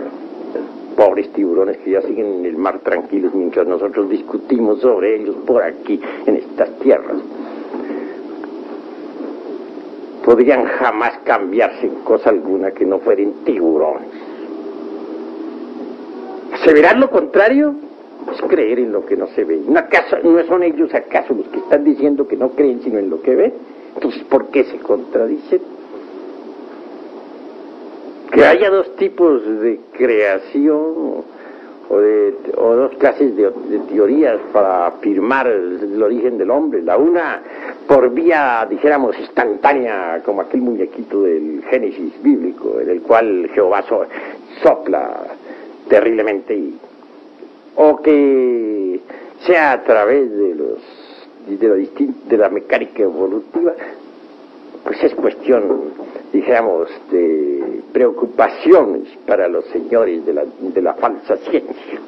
Pobres tiburones que ya siguen en el mar tranquilos mientras nosotros discutimos sobre ellos por aquí, en estas tierras. Podrían jamás cambiarse en cosa alguna que no fueran tiburones. ¿Aseverar lo contrario? Es creer en lo que no se ve. ¿No son ellos acaso los que están diciendo que no creen sino en lo que ven? Entonces, ¿por qué se contradicen? Que haya dos tipos de creación o dos clases de teorías para afirmar el origen del hombre. La una por vía, dijéramos, instantánea, como aquel muñequito del Génesis bíblico, en el cual Jehová sopla terriblemente, o que sea a través de la mecánica evolutiva. Pues es cuestión, dijéramos, de preocupaciones para los señores de la falsa ciencia.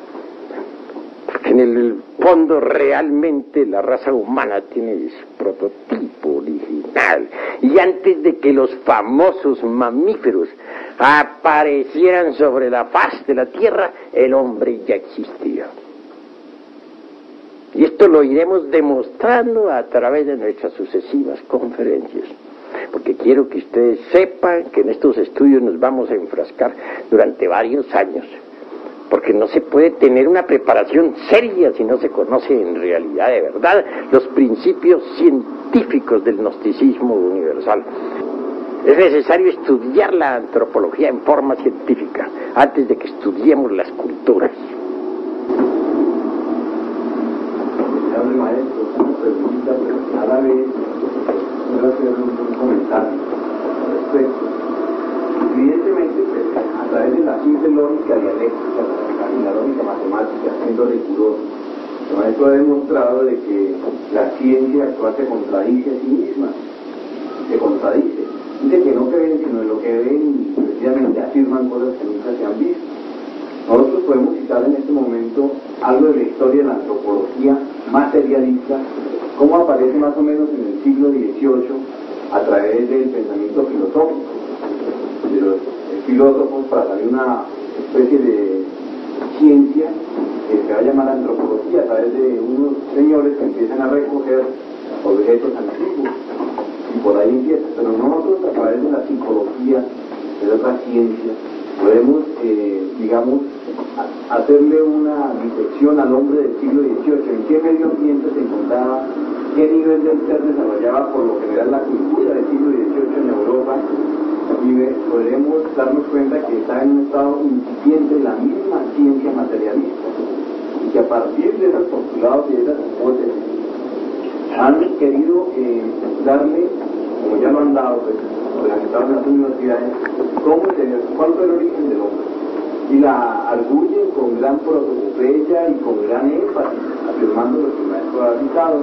Porque en el fondo realmente la raza humana tiene su prototipo original. Y antes de que los famosos mamíferos aparecieran sobre la faz de la Tierra, el hombre ya existía. Y esto lo iremos demostrando a través de nuestras sucesivas conferencias. Porque quiero que ustedes sepan que en estos estudios nos vamos a enfrascar durante varios años porque no se puede tener una preparación seria si no se conoce en realidad de verdad los principios científicos del gnosticismo universal. Es necesario estudiar la antropología en forma científica antes de que estudiemos las culturas. Maestro, una pregunta, pero a la vez quiero hacer un comentario al respecto. Evidentemente, pues, a través de la simple lógica dialéctica y la lógica matemática, siendo riguroso, el maestro ha demostrado de que la ciencia actual se contradice a sí misma, se contradice. Dice que no creen sino en lo que ven y precisamente afirman cosas que nunca se han visto. Nosotros podemos citar en este momento algo de la historia de la antropología materialista, cómo aparece más o menos en el siglo XVIII a través del pensamiento filosófico, de los filósofos, para salir una especie de ciencia que se va a llamar antropología, a través de unos señores que empiezan a recoger objetos antiguos, y por ahí empieza. Pero nosotros, a través de la psicología, de otra ciencia, podemos, digamos, hacerle una disección al hombre del siglo XVIII, en qué medio ambiente se encontraba, qué nivel del ser desarrollaba por lo general la cultura del siglo XVIII en Europa, y podremos darnos cuenta que está en un estado incipiente la misma ciencia materialista, y que a partir de esos postulados y de esas hipótesis han querido darle, como ya lo han dado, pues, organizados en las universidades, cuál fue el origen del hombre, y la arguyen con gran protocopeya y con gran énfasis, afirmando lo que el maestro ha citado,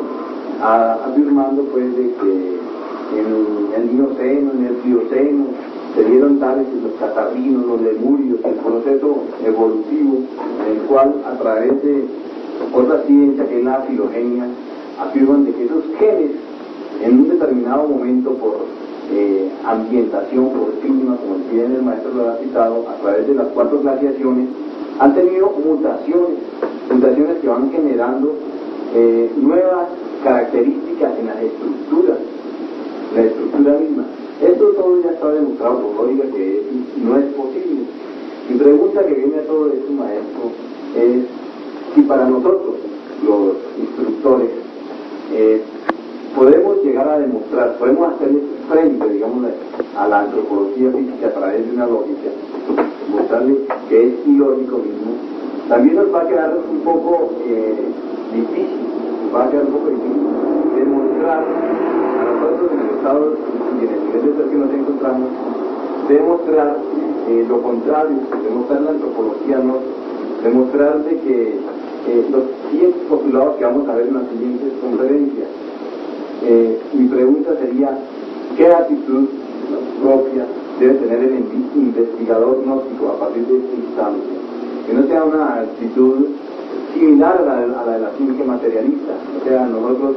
afirmando pues de que en el Mioceno, en el Plioceno, se dieron tales los catarrinos, los lemurios, el proceso evolutivo en el cual a través de otra ciencia que es la filogenia, afirman de que esos genes en un determinado momento por ambientación, por clima, como bien el maestro lo ha citado, a través de las 4 glaciaciones, han tenido mutaciones que van generando nuevas características en las estructuras, la estructura misma. Esto todo ya está demostrado por lógica que no es posible. Mi pregunta que viene a todo esto, maestro, es si para nosotros, los instructores, podemos llegar a demostrar, podemos hacerle frente, digamos, a la antropología física a través de una lógica, mostrarle que es ilógico mismo, también nos va a quedar un poco difícil demostrar a nosotros en el estado y en el nivel de ser que nos encontramos, demostrar lo contrario, demostrar la antropología no, demostrar de que los siguientes postulados que vamos a ver en las siguientes conferencias. Mi pregunta sería, ¿qué actitud propia debe tener el investigador gnóstico a partir de este instante? Que no sea una actitud similar a la de la ciencia materialista, o sea, nosotros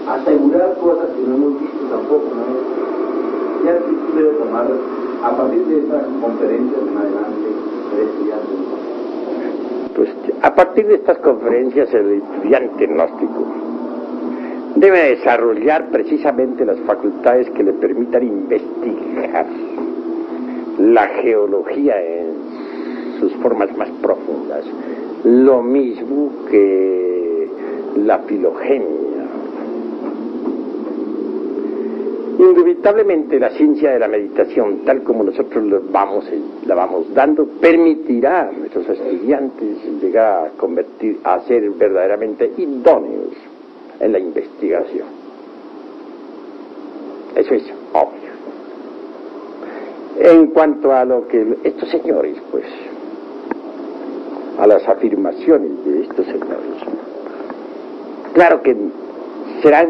asegurar cosas que no hemos visto tampoco, ¿no? ¿Qué actitud debe tomar a partir de esta conferencia en adelante el estudiante? Pues a partir de estas conferencias el estudiante gnóstico debe desarrollar precisamente las facultades que le permitan investigar la geología en sus formas más profundas, lo mismo que la filogenia. Indubtablemente la ciencia de la meditación, tal como nosotros la vamos dando, permitirá a nuestros estudiantes llegar a ser verdaderamente idóneos en la investigación. Eso es obvio. En cuanto a lo que estos señores, pues, a las afirmaciones de estos señores, claro que serán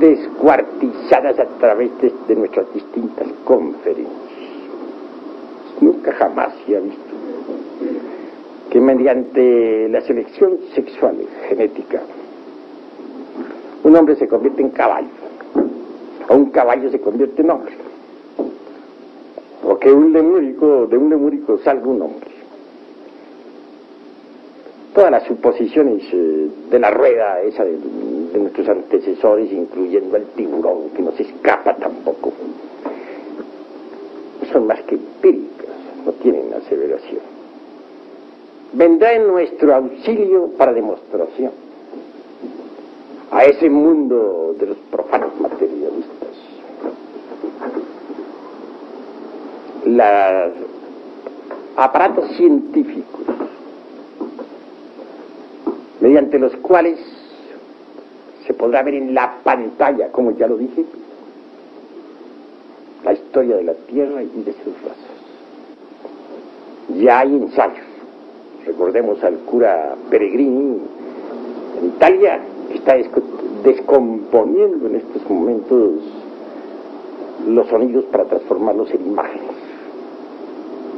descuartizadas a través de nuestras distintas conferencias. Nunca jamás se ha visto que mediante la selección sexual genética un hombre se convierte en caballo, o un caballo se convierte en hombre, o que de un lemúrico salga un hombre. Todas las suposiciones de la rueda esa de nuestros antecesores, incluyendo el tiburón, que no se escapa tampoco, son más que empíricas, no tienen aseveración. vendrá en nuestro auxilio para demostración a ese mundo de los profanos materialistas. Los aparatos científicos mediante los cuales se podrá ver en la pantalla, como ya lo dije, la historia de la Tierra y de sus razas. Ya hay ensayos. Recordemos al cura Peregrini en Italia, que está descomponiendo en estos momentos los sonidos para transformarlos en imágenes.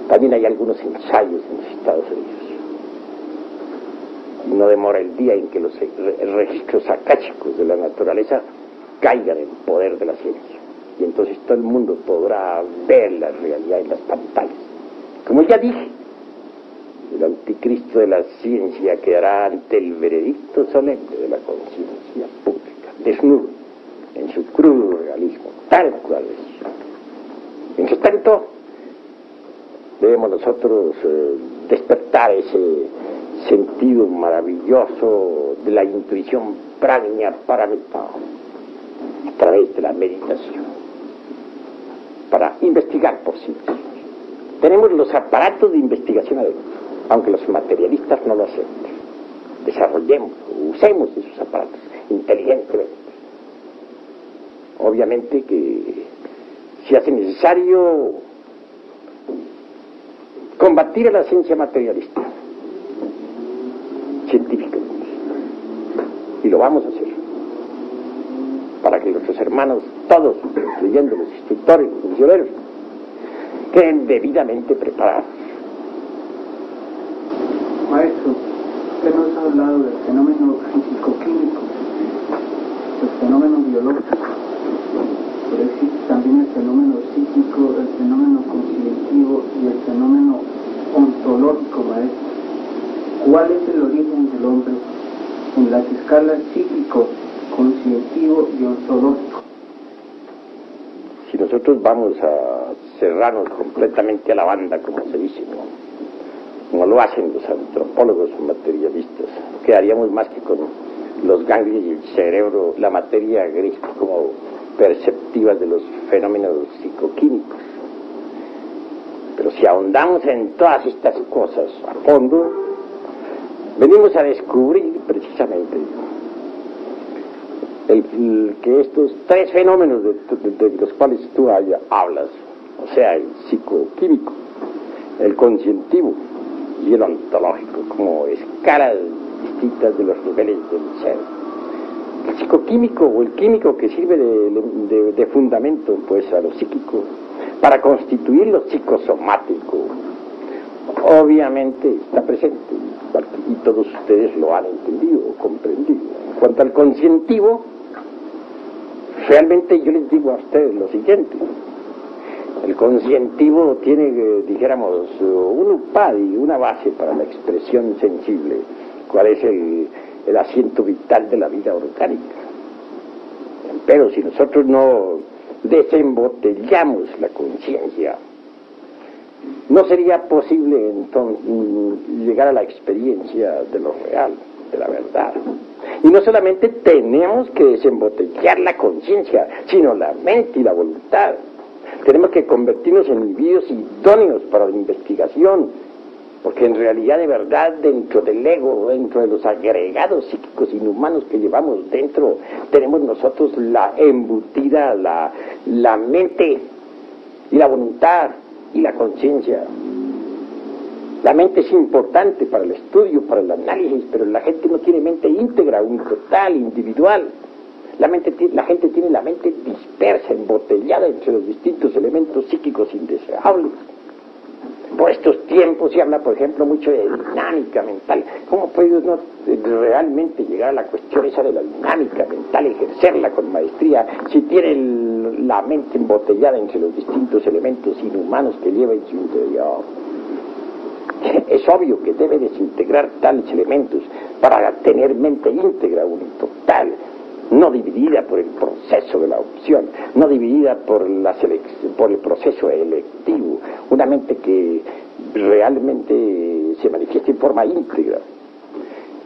También hay algunos ensayos en los Estados Unidos. No demora el día en que los registros akáshicos de la naturaleza caigan en poder de la ciencia. Y entonces todo el mundo podrá ver la realidad en las pantallas. Como ya dije, el anticristo de la ciencia quedará ante el veredicto solemne de la conciencia pública, desnudo, en su crudo realismo, tal cual es. Mientras tanto, debemos nosotros despertar ese sentido maravilloso de la intuición pragna paramita a través de la meditación para investigar por sí mismos. Tenemos los aparatos de investigación adentro, aunque los materialistas no lo acepten. Desarrollemos, usemos esos aparatos inteligentemente. Obviamente que se hace necesario combatir a la ciencia materialista científicamente, y lo vamos a hacer para que nuestros hermanos, todos, incluyendo los instructores, los misioneros, queden debidamente preparados. Maestro, usted nos ha hablado del fenómeno físico-químico, del fenómeno biológico, pero existe también el fenómeno psíquico, el fenómeno conscientivo y el fenómeno ontológico, maestro. ¿Cuál es el origen del hombre en las escalas psíquico, conscientivo y ontológico? Si nosotros vamos a cerrarnos completamente a la banda, como se dice, como lo hacen los antropólogos materialistas, quedaríamos más que con los ganglios y el cerebro, la materia gris como perceptiva de los fenómenos psicoquímicos. Pero si ahondamos en todas estas cosas a fondo, venimos a descubrir precisamente que estos tres fenómenos de los cuales tú hablas, o sea, el psicoquímico, el conscientivo y el ontológico, como escalas distintas de los niveles del ser. El psicoquímico o el químico que sirve de fundamento pues a lo psíquico para constituir lo psicosomático, obviamente está presente y todos ustedes lo han entendido o comprendido. En cuanto al conscientivo, realmente yo les digo a ustedes lo siguiente: el conscientivo tiene, dijéramos, un upadi, una base para la expresión sensible, cuál es el asiento vital de la vida orgánica. Pero si nosotros no desembotellamos la conciencia, no sería posible entonces llegar a la experiencia de lo real, de la verdad. Y no solamente tenemos que desembotellar la conciencia, sino la mente y la voluntad. Tenemos que convertirnos en individuos idóneos para la investigación, porque en realidad, de verdad, dentro del ego, dentro de los agregados psíquicos inhumanos que llevamos dentro, tenemos nosotros la embutida, la mente y la voluntad y la conciencia. La mente es importante para el estudio, para el análisis, pero la gente no tiene mente íntegra, total, individual. La gente tiene la mente dispersa, embotellada entre los distintos elementos psíquicos indeseables. Por estos tiempos se habla, por ejemplo, mucho de dinámica mental. ¿Cómo puede uno realmente llegar a la cuestión esa de la dinámica mental, ejercerla con maestría, si tiene la mente embotellada entre los distintos elementos inhumanos que lleva en su interior? Es obvio que debe desintegrar tales elementos para tener mente íntegra, total, no dividida por el proceso de la opción, no dividida por el proceso electivo, una mente que realmente se manifiesta en forma íntegra.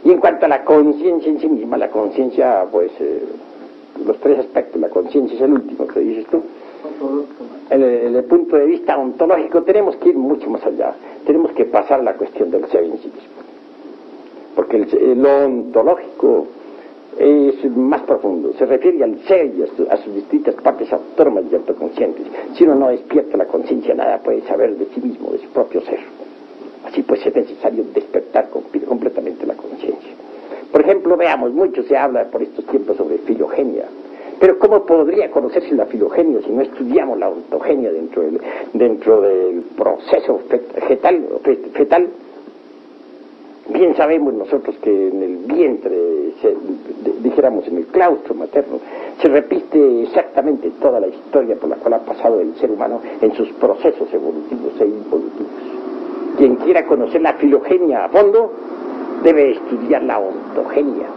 Y en cuanto a la conciencia en sí misma, la conciencia, pues, los tres aspectos, la conciencia es el último que dices tú. El punto de vista ontológico tenemos que ir mucho más allá, tenemos que pasar a la cuestión del ser en sí mismo. Porque lo ontológico es más profundo, se refiere al ser y a sus distintas partes autónomas y autoconscientes. Si uno no despierta la conciencia, nada puede saber de sí mismo, de su propio ser. Así pues es necesario despertar completamente la conciencia. Por ejemplo, veamos, mucho se habla por estos tiempos sobre filogenia. Pero ¿cómo podría conocerse la filogenia si no estudiamos la ontogenia dentro del proceso fetal? Bien sabemos nosotros que en el vientre, dijéramos en el claustro materno, se repite exactamente toda la historia por la cual ha pasado el ser humano en sus procesos evolutivos e involutivos. Quien quiera conocer la filogenia a fondo debe estudiar la ontogenia.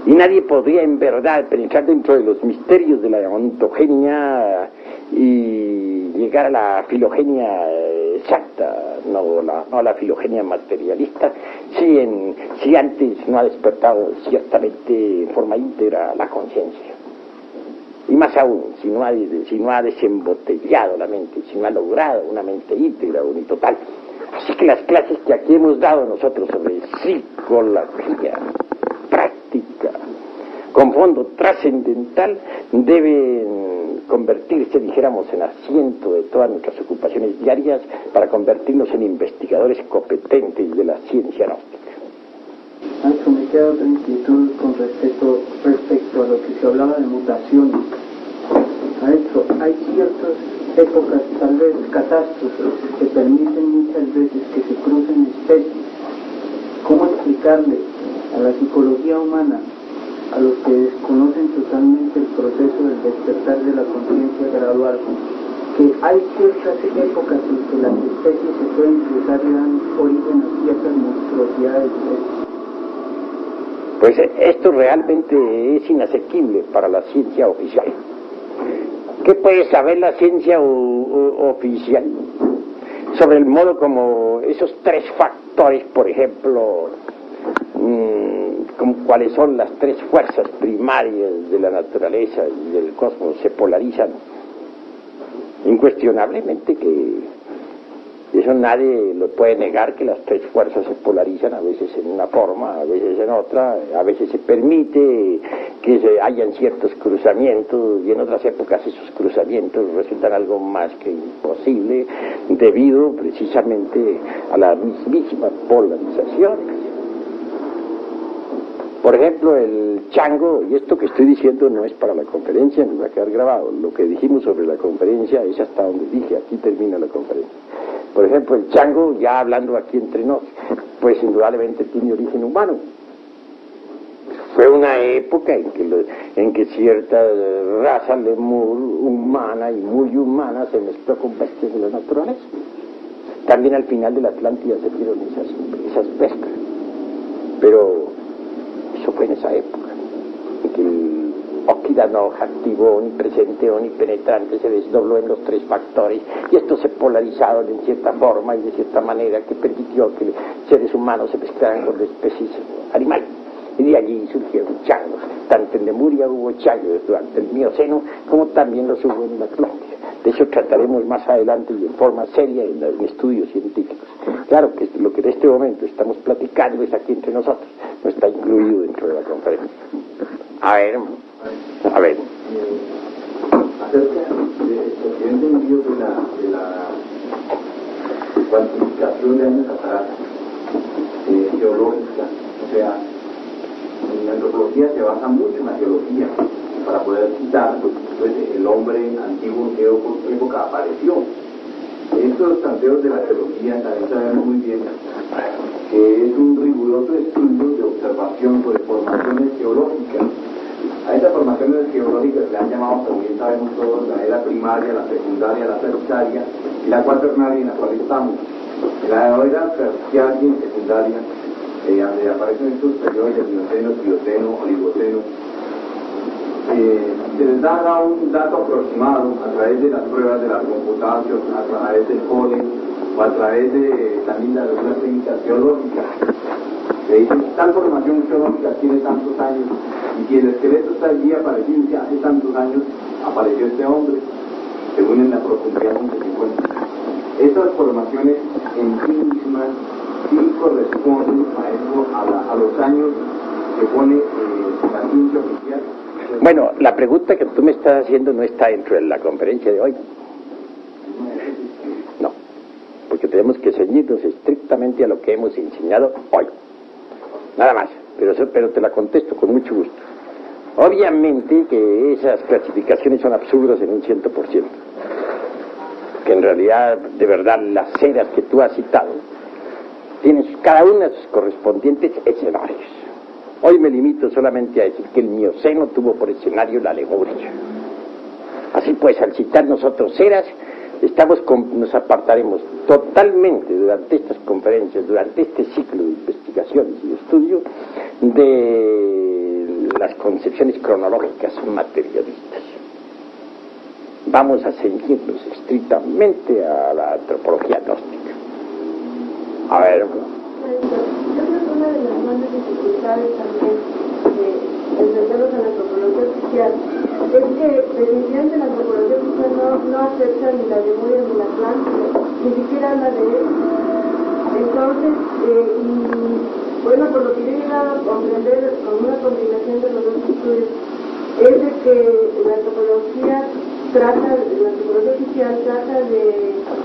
Y nadie podría en verdad penetrar dentro de los misterios de la ontogenia y llegar a la filogenia exacta, no la filogenia materialista, si antes no ha despertado ciertamente en forma íntegra la conciencia. Y más aún, si no ha desembotellado la mente, si no ha logrado una mente íntegra, unitotal. Así que las clases que aquí hemos dado nosotros sobre psicología práctica, con fondo trascendental, deben convertirse, dijéramos, en asiento de todas nuestras ocupaciones diarias para convertirnos en investigadores competentes de la ciencia gnóstica. Maestro, me queda otra inquietud con respecto a lo que se hablaba de mutaciones. Maestro, hay ciertas épocas, tal vez catástrofes, que permiten muchas veces que se crucen especies. ¿Cómo explicarle a la psicología humana, a los que desconocen totalmente el proceso del despertar de la conciencia gradual, que hay ciertas épocas en que las especies se pueden cruzar y dan origen a ciertas monstruosidades? Pues esto realmente es inasequible para la ciencia oficial. ¿Qué puede saber la ciencia oficial sobre el modo como esos tres factores, por ejemplo, como cuáles son las tres fuerzas primarias de la naturaleza y del cosmos, se polarizan? Incuestionablemente que eso nadie lo puede negar, que las tres fuerzas se polarizan, a veces en una forma, a veces en otra, a veces se permite que hayan ciertos cruzamientos y en otras épocas esos cruzamientos resultan algo más que imposible debido precisamente a la mismísima polarización. Por ejemplo, el chango, y esto que estoy diciendo no es para la conferencia, ni va a quedar grabado, lo que dijimos sobre la conferencia es hasta donde dije, aquí termina la conferencia. Por ejemplo, el chango, ya hablando aquí entre nos, pues indudablemente tiene origen humano. Fue una época en que cierta raza lemur humana y muy humana se mezcló con bestias de la naturaleza. También al final de la Atlántida se vieron esas mezclas. Pero eso fue en esa época, en que el oquidano activo, omnipresente, omnipenetrante, se desdobló en los tres factores y estos se polarizaron en cierta forma y de cierta manera que permitió que los seres humanos se mezclaran con especies animales. Y de allí surgieron changos. Tanto en Lemuria hubo changos durante el Mioceno como también los hubo en la Atlántida. De eso trataremos más adelante y en forma seria en estudios científicos. Claro que lo que en este momento estamos platicando es aquí entre nosotros, no está incluido dentro de la conferencia. A ver. Acerca de que entendido de la cuantificación de años atrás, geológica, o sea, la antropología se basa mucho en la geología para poder citar pues, el hombre antiguo en qué época apareció. Estos planteos de la geología también sabemos muy bien que es un riguroso estudio de observación sobre formaciones geológicas. A estas formaciones geológicas le han llamado, como bien sabemos todos, la era primaria, la secundaria, la terciaria y la cuaternaria en la cual estamos. En la era terciaria y secundaria, donde aparecen estos periodos de Mioceno, Plioceno, Oligoceno, se les da un dato aproximado a través de las pruebas de las computaciones, a través del polen, o a través de también de algunas técnicas geológicas. Le dicen, tal formación geológica tiene tantos años, y si el esqueleto está allí aparecido, que hace tantos años apareció este hombre, según en la profundidad en que se encuentra. Estas formaciones en sí mismas sí corresponden, maestro, a los años que pone la ciencia oficial. Bueno, la pregunta que tú me estás haciendo no está dentro de la conferencia de hoy. No, porque tenemos que ceñirnos estrictamente a lo que hemos enseñado hoy. Nada más, pero te la contesto con mucho gusto. Obviamente que esas clasificaciones son absurdas en un 100%. Que en realidad, de verdad, las eras que tú has citado tienen cada una de sus correspondientes escenarios. Hoy me limito solamente a decir que el Mioceno tuvo por escenario la Lemuria. Así pues, al citar nosotros eras, nos apartaremos totalmente durante estas conferencias, durante este ciclo de investigaciones y de estudio, de las concepciones cronológicas materialistas. Vamos a ceñirnos estrictamente a la antropología gnóstica. A ver. Yo creo que una de las grandes dificultades también de entenderlos en la antropología oficial es que definitivamente la antropología oficial no acepta ni la Lemuria ni la Atlántida, ni siquiera habla de él. Entonces, bueno, por lo que yo he llegado a comprender con una combinación de los dos estudios, es de que la antropología oficial trata de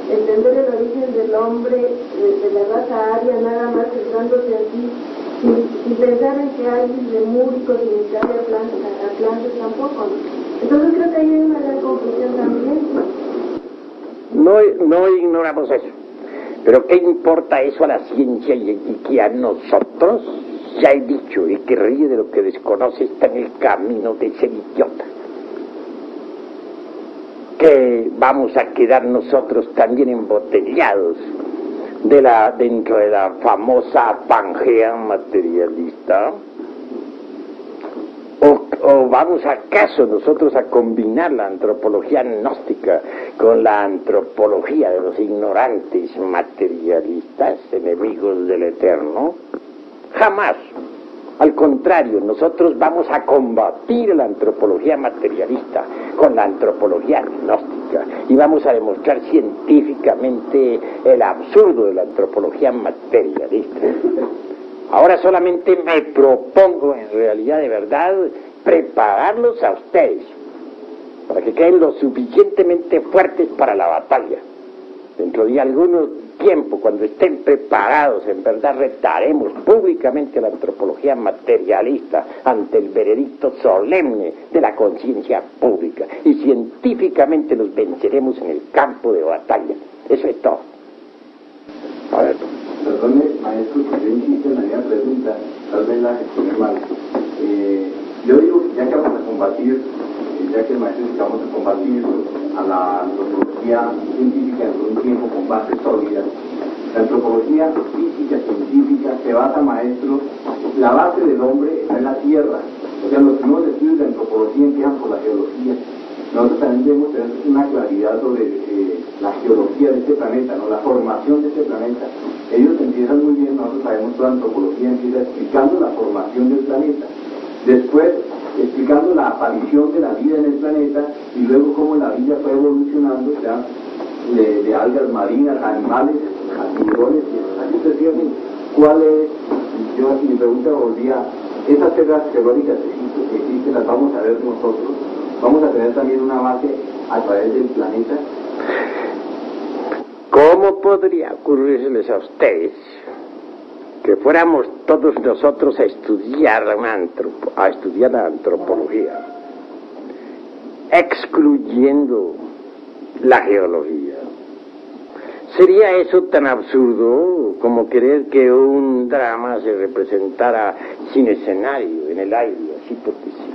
entender el origen del hombre, de la raza aria, nada más centrándose así, sin pensar en que hay lemúricos ni que hay atlantes tampoco. Entonces creo que ahí hay una gran confusión también. No ignoramos eso, pero ¿qué importa eso a la ciencia y que a nosotros? Ya he dicho, el que ríe de lo que desconoce está en el camino de ser idiota. Que vamos a quedar nosotros también embotellados dentro de la famosa Pangea materialista, o vamos acaso nosotros a combinar la antropología gnóstica con la antropología de los ignorantes materialistas, enemigos del eterno. Jamás. Al contrario, nosotros vamos a combatir la antropología materialista con la antropología gnóstica y vamos a demostrar científicamente el absurdo de la antropología materialista. Ahora solamente me propongo, en realidad de verdad, prepararlos a ustedes para que queden lo suficientemente fuertes para la batalla. Dentro de algunos tiempo, cuando estén preparados, en verdad retaremos públicamente a la antropología materialista ante el veredicto solemne de la conciencia pública y científicamente los venceremos en el campo de batalla. Eso es todo. A ver. Perdone, maestro, que yo insisto en la misma pregunta, tal vez la gestioné mal. Yo digo que ya que vamos a combatir, ya que el maestro dice que vamos a combatir a la antropología científica en un tiempo con bases sólidas, la antropología física científica se basa, maestro, la base del hombre está en la tierra. O sea, los primeros estudios de antropología empiezan por la geología. Nosotros también debemos tener una claridad sobre la geología de este planeta, ¿no? La formación de este planeta. Ellos empiezan muy bien, nosotros sabemos que la antropología empieza explicando la formación del planeta. Después, explicando la aparición de la vida en el planeta y luego cómo la vida fue evolucionando ya de algas marinas, animales, a tiburones y así sucesivamente. ¿Cuál es? Mi pregunta volvía, esas teorías geológicas que existen las vamos a ver nosotros. Vamos a tener también una base a través del planeta. ¿Cómo podría ocurrirles a ustedes que fuéramos todos nosotros a estudiar la antropología, excluyendo la geología? ¿Sería eso tan absurdo como querer que un drama se representara sin escenario, en el aire, así porque sí?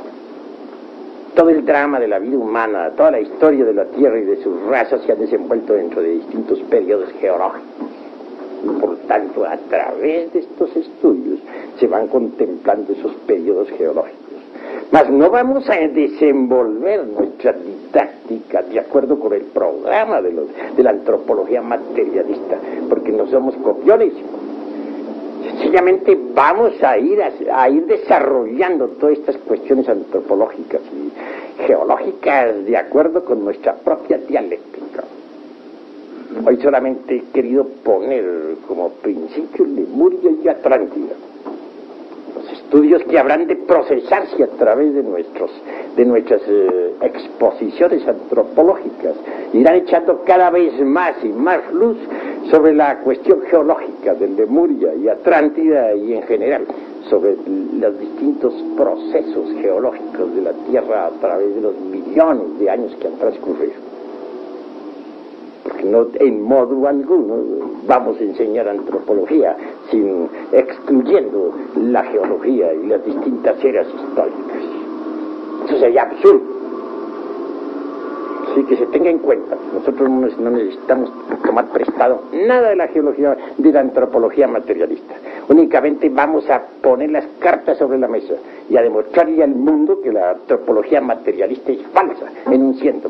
Todo el drama de la vida humana, toda la historia de la Tierra y de sus razas se ha desenvuelto dentro de distintos periodos geológicos. Y por tanto, a través de estos estudios se van contemplando esos periodos geológicos. Mas no vamos a desenvolver nuestra didáctica de acuerdo con el programa de la antropología materialista, porque no somos copiones. Sencillamente vamos a ir desarrollando todas estas cuestiones antropológicas y geológicas de acuerdo con nuestra propia dialéctica. Hoy solamente he querido poner como principio Lemuria y Atlántida, los estudios que habrán de procesarse a través de nuestras exposiciones antropológicas, irán echando cada vez más y más luz sobre la cuestión geológica de Lemuria y Atlántida y en general sobre los distintos procesos geológicos de la Tierra a través de los millones de años que han transcurrido. Porque no en modo alguno vamos a enseñar antropología excluyendo la geología y las distintas eras históricas. Eso sería absurdo. Así que se tenga en cuenta, nosotros no necesitamos tomar prestado nada de la geología, de la antropología materialista. Únicamente vamos a poner las cartas sobre la mesa y a demostrarle al mundo que la antropología materialista es falsa en un 100%.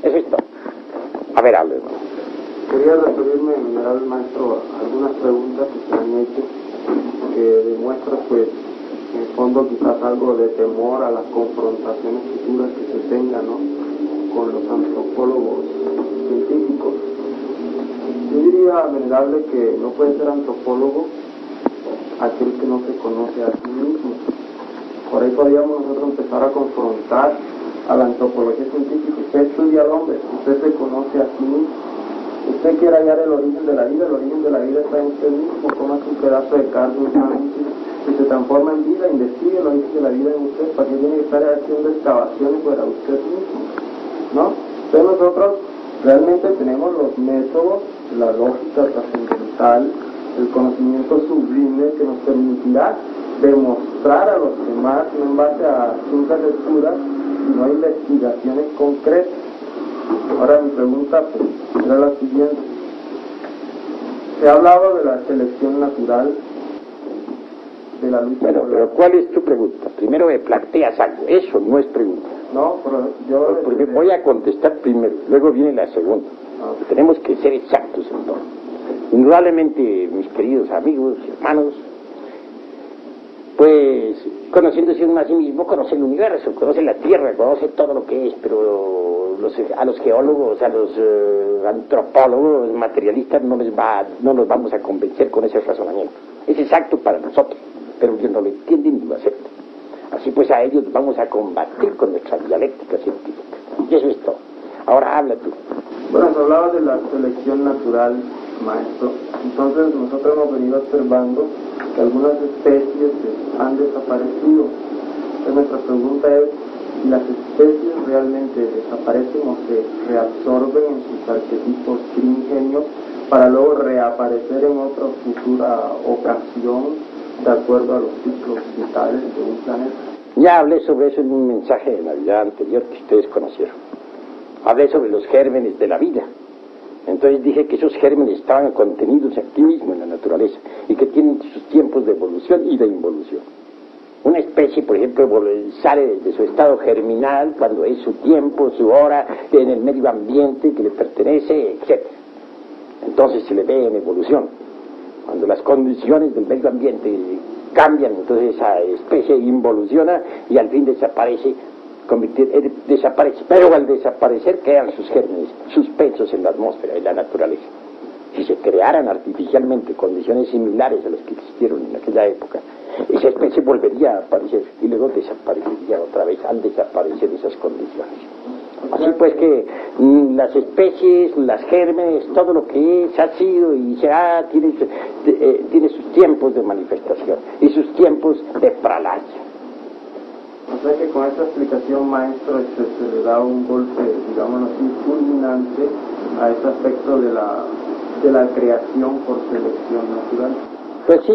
Eso es todo. A ver, hable. Quería referirme en general, maestro, a algunas preguntas que se han hecho que demuestran, pues, en el fondo quizás algo de temor a las confrontaciones futuras que se tengan, ¿no?, con los antropólogos científicos. Yo diría, venerable, que no puede ser antropólogo aquel que no se conoce a sí mismo. Por ahí podríamos nosotros empezar a confrontar a la antropología científica. Usted estudia al hombre, usted se conoce a sí mismo. Usted quiere hallar el origen de la vida está en usted mismo. Como es un pedazo de carne, un sándwich, y se transforma en vida, investigue el origen de la vida en usted. ¿Para qué tiene que estar haciendo excavaciones para usted mismo? ¿No? Entonces nosotros realmente tenemos los métodos, la lógica trascendental, el conocimiento sublime que nos permitirá demostrar a los demás, no en base a simples lecturas, sino a investigaciones concretas. Ahora mi pregunta, pues, era la siguiente. Se ha hablado de la selección natural, de la lucha. Bueno, pero ¿cuál es tu pregunta? Primero me planteas algo, eso no es pregunta. No, pero yo... Porque voy a contestar primero, luego viene la segunda. Tenemos que ser exactos en todo. Indudablemente, mis queridos amigos y hermanos, pues conociéndose uno a sí mismo, conoce el universo, conoce la Tierra, conoce todo lo que es, pero a los geólogos, a los antropólogos, materialistas, no nos vamos a convencer con ese razonamiento. Es exacto para nosotros, pero ellos no lo entienden ni lo aceptan. Así pues a ellos vamos a combatir con nuestra dialéctica científica. Y eso es todo. Ahora habla tú. Bueno, se hablaba de la selección natural, maestro. Entonces nosotros hemos venido observando que algunas especies han desaparecido. Entonces nuestra pregunta es si las especies realmente desaparecen o se reabsorben en sus arquetipos primigenios para luego reaparecer en otra futura ocasión de acuerdo a los ciclos vitales de un planeta. Ya hablé sobre eso en un mensaje de Navidad anterior que ustedes conocieron. Hablé sobre los gérmenes de la vida. Entonces dije que esos gérmenes estaban contenidos aquí mismo en la naturaleza y que tienen sus tiempos de evolución y de involución. Una especie, por ejemplo, sale desde su estado germinal cuando es su tiempo, su hora, en el medio ambiente que le pertenece, etc. Entonces se le ve en evolución. Cuando las condiciones del medio ambiente cambian, entonces esa especie involuciona y al fin desaparece, pero al desaparecer quedan sus gérmenes suspensos en la atmósfera, en la naturaleza. Si se crearan artificialmente condiciones similares a las que existieron en aquella época, esa especie volvería a aparecer y luego desaparecería otra vez al desaparecer esas condiciones. Así pues que las especies, las gérmenes, todo lo que es, ha sido y será, tiene sus tiempos de manifestación y sus tiempos de pralaya. O sea que con esta explicación, maestro, se le da un golpe, digámoslo así, fulminante a ese aspecto de la creación por selección natural. Pues sí.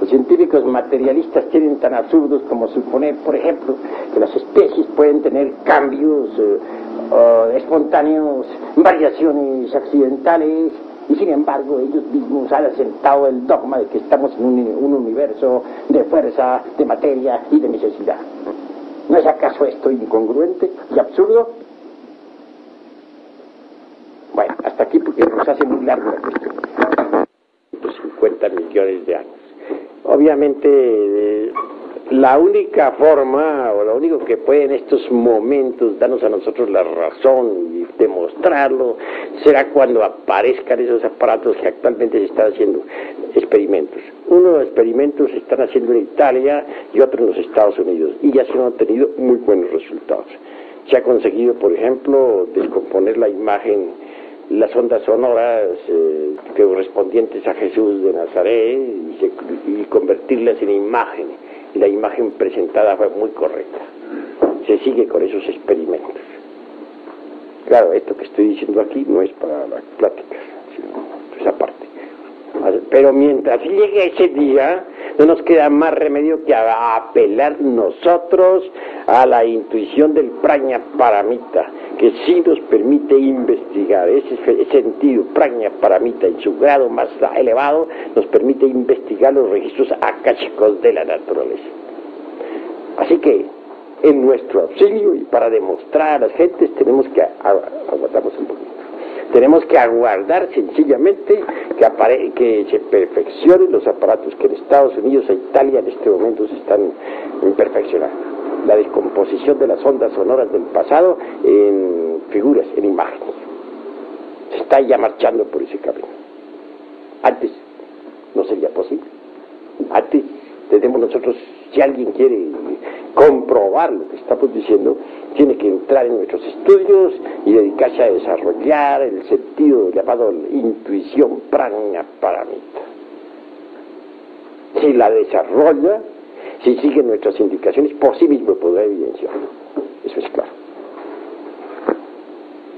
Los científicos materialistas tienen tan absurdos como suponer, por ejemplo, que las especies pueden tener cambios espontáneos, variaciones accidentales, Y sin embargo, ellos mismos han asentado el dogma de que estamos en un universo de fuerza, de materia y de necesidad. ¿No es acaso esto incongruente y absurdo? Bueno, hasta aquí porque nos hace muy largo la cuestión. 50 millones de años. Obviamente, la única forma, o lo único que puede en estos momentos darnos a nosotros la razón y demostrarlo, será cuando aparezcan esos aparatos que actualmente se están haciendo experimentos. Uno de los experimentos se están haciendo en Italia y otro en los Estados Unidos, y ya se han obtenido muy buenos resultados. Se ha conseguido, por ejemplo, descomponer la imagen, las ondas sonoras correspondientes a Jesús de Nazaret y convertirlas en imagen. La imagen presentada fue muy correcta. Se sigue con esos experimentos. Claro, esto que estoy diciendo aquí no es para las pláticas, sino esa parte. Pero mientras llegue ese día, no nos queda más remedio que apelar nosotros a la intuición del Prajna Paramita, que sí nos permite investigar. Ese sentido Prajna Paramita, en su grado más elevado, nos permite investigar los registros akáshicos de la naturaleza. Así que, en nuestro auxilio y para demostrar a las gentes, tenemos que aguantamos un poquito. Tenemos que aguardar sencillamente que se perfeccionen los aparatos que en Estados Unidos e Italia en este momento se están perfeccionando. La descomposición de las ondas sonoras del pasado en figuras, en imágenes. Se está ya marchando por ese camino. Antes no sería posible. Antes tenemos nosotros, si alguien quiere comprobar lo que estamos diciendo, tiene que entrar en nuestros estudios y dedicarse a desarrollar el sentido llamado intuición Prajna Paramita. Si la desarrolla, si sigue nuestras indicaciones, por sí mismo podrá evidenciarlo. Eso es claro.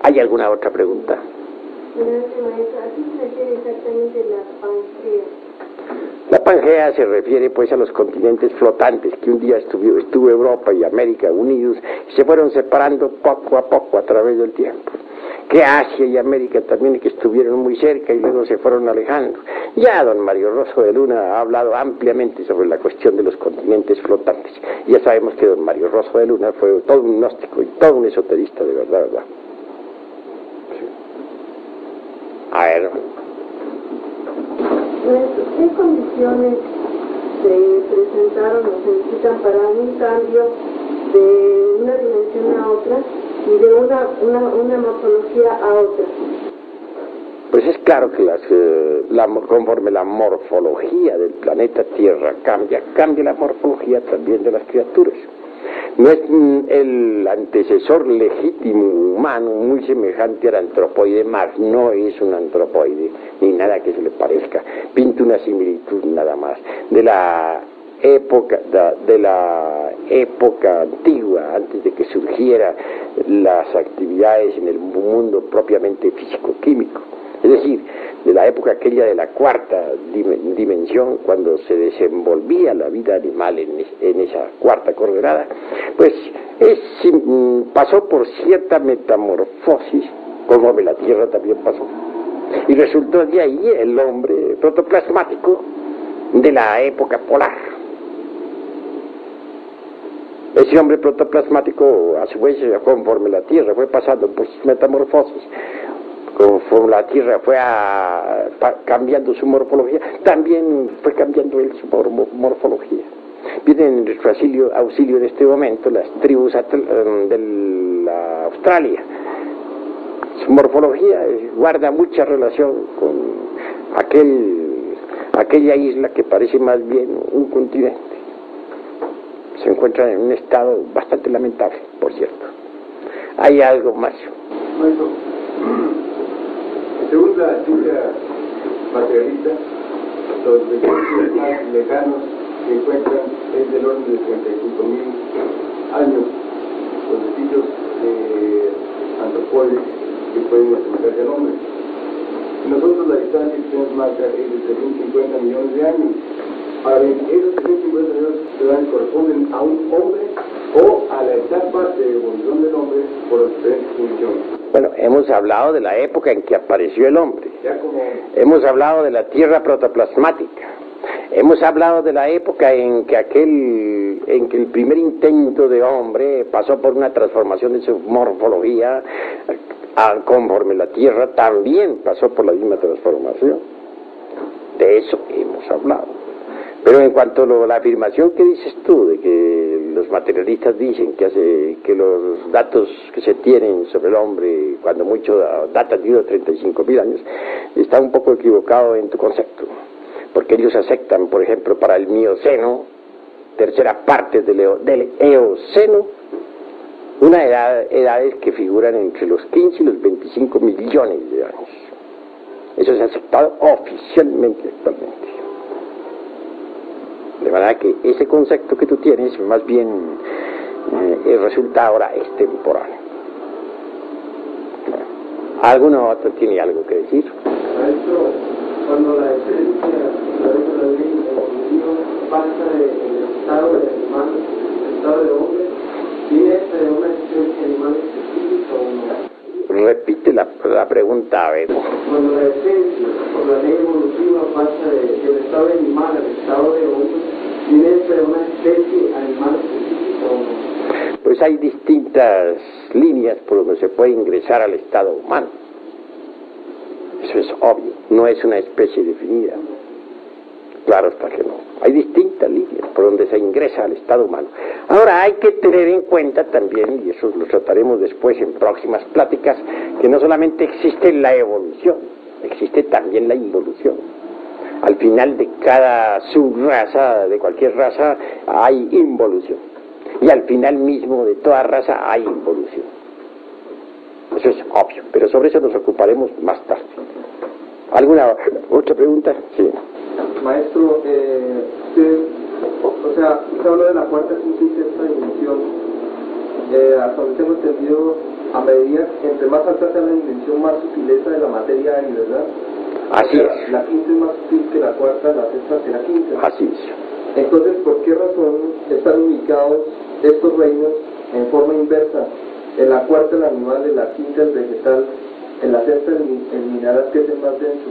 ¿Hay alguna otra pregunta? Gracias, maestro. ¿A qué se refiere exactamente la Pangea? La Pangea se refiere pues a los continentes flotantes que un día estuvo Europa y América unidos y se fueron separando poco a poco a través del tiempo. Que Asia y América también que estuvieron muy cerca y luego se fueron alejando. Ya don Mario Rosso de Luna ha hablado ampliamente sobre la cuestión de los continentes flotantes. Ya sabemos que don Mario Rosso de Luna fue todo un gnóstico y todo un esoterista de verdad, ¿verdad? Sí. A ver. ¿Qué condiciones se presentaron o se necesitan para un cambio de una dimensión a otra y de una morfología a otra? Pues es claro que conforme la morfología del planeta Tierra cambia la morfología también de las criaturas. No es el antecesor legítimo humano muy semejante al antropoide, más no es un antropoide, ni nada que se le parezca, pinta una similitud nada más, de la época antigua, antes de que surgieran las actividades en el mundo propiamente físico-químico. Es decir, de la época aquella de la cuarta dimensión, cuando se desenvolvía la vida animal en esa cuarta coordenada, pues pasó por cierta metamorfosis, como la Tierra también pasó. Y resultó de ahí el hombre protoplasmático de la época polar. Ese hombre protoplasmático, a su vez, conforme la Tierra fue pasando por sus metamorfosis, conforme la Tierra fue cambiando su morfología, también fue cambiando él su morfología. Vienen en nuestro auxilio en este momento las tribus de la Australia. Su morfología guarda mucha relación con aquella isla que parece más bien un continente. Se encuentra en un estado bastante lamentable, por cierto. ¿Hay algo más? Bueno, según la ciencia materialista, los vehículos más lejanos se encuentran es del orden de 35.000 años, los vestigios de antropoides que pueden asemejarse al hombre. Nosotros la distancia que tenemos marca es de 350 millones de años. Ahora bien, esos 350 millones corresponden a un hombre o a la etapa de evolución del hombre por las diferentes condiciones. Bueno, hemos hablado de la época en que apareció el hombre. Hemos hablado de la tierra protoplasmática. Hemos hablado de la época en que el primer intento de hombre pasó por una transformación de su morfología, conforme la tierra también pasó por la misma transformación. De eso hemos hablado. Pero en cuanto a la afirmación que dices tú, de que los materialistas dicen que los datos que se tienen sobre el hombre, cuando mucho datan de 35.000 años, está un poco equivocado en tu concepto. Porque ellos aceptan, por ejemplo, para el Mioceno, tercera parte del Eoceno, unas edades que figuran entre los 15 y los 25 millones de años. Eso se ha aceptado oficialmente actualmente. De manera que ese concepto que tú tienes, más bien, el resultado ahora es temporal. ¿Alguno otro tiene algo que decir? Maestro, cuando la esencia, a través de la ley evolutiva, pasa del estado del animal al estado del hombre, ¿tiene de una esencia animal específica o no? Repite la pregunta, a ver. Cuando la esencia, por la ley evolutiva, pasa del estado de animal al estado de hombre, ¿tiene de una especie animal específica o no? Pues hay distintas líneas por donde se puede ingresar al estado humano. Eso es obvio, no es una especie definida. Claro está que no. Hay distintas líneas por donde se ingresa al estado humano. Ahora hay que tener en cuenta también, y eso lo trataremos después en próximas pláticas, que no solamente existe la evolución, existe también la involución. Al final de cada subraza, de cualquier raza, hay involución. Y al final mismo de toda raza hay involución. Eso es obvio, pero sobre eso nos ocuparemos más tarde. ¿Alguna otra pregunta? Sí. Maestro, usted habló de la cuarta, quinta y sexta dimensión. Hasta donde tengo entendido, a medida, entre más alta sea la dimensión, más sutileza de la materia hay, ¿verdad? Así es. La quinta es más sutil que la cuarta, la sexta que la quinta. Así es. Entonces, ¿por qué razón están ubicados estos reinos en forma inversa? En la cuarta el animal, en la quinta el vegetal, en la sexta el mineral, que es el más denso.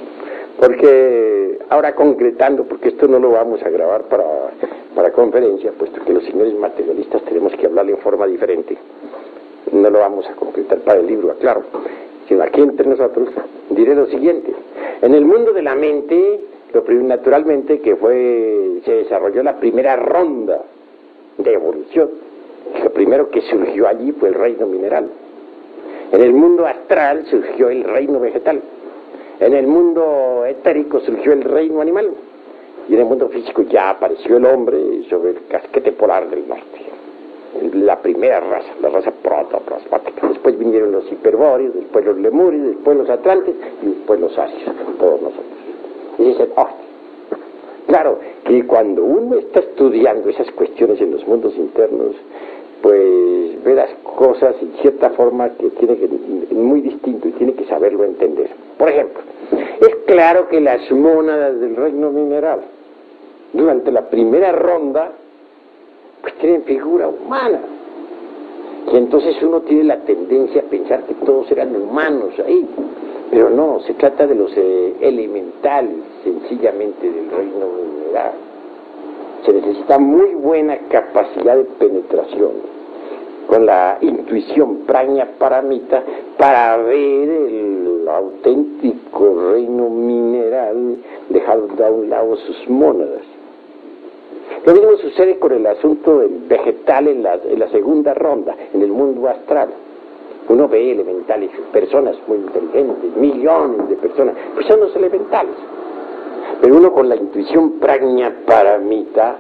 Porque, ahora concretando, porque esto no lo vamos a grabar para conferencia, puesto que los señores materialistas tenemos que hablar en forma diferente, no lo vamos a concretar para el libro, aclaro, sino aquí entre nosotros diré lo siguiente. En el mundo de la mente, naturalmente que se desarrolló la primera ronda de evolución. Lo primero que surgió allí fue el reino mineral. En el mundo astral surgió el reino vegetal. En el mundo etérico surgió el reino animal. Y en el mundo físico ya apareció el hombre sobre el casquete polar del norte. La primera raza, la raza protoplasmática. Después vinieron los hiperbóreos, después los lemurios, después los atlantes y después los asios, todos nosotros. Y dicen, claro, que cuando uno está estudiando esas cuestiones en los mundos internos, pues ve las cosas en cierta forma que tiene que muy distinto y tiene que saberlo entender. Por ejemplo, es claro que las mónadas del reino mineral, durante la primera ronda, pues tienen figura humana. Y entonces uno tiene la tendencia a pensar que todos eran humanos ahí. Pero no, se trata de los elementales, sencillamente, del reino mineral. Se necesita muy buena capacidad de penetración, con la intuición prajna paramita, para ver el auténtico reino mineral, dejando a un lado sus mónadas. Lo mismo sucede con el asunto del vegetal en la segunda ronda, en el mundo astral. Uno ve elementales, personas muy inteligentes, millones de personas, pues son los elementales. Pero uno con la intuición prajna paramita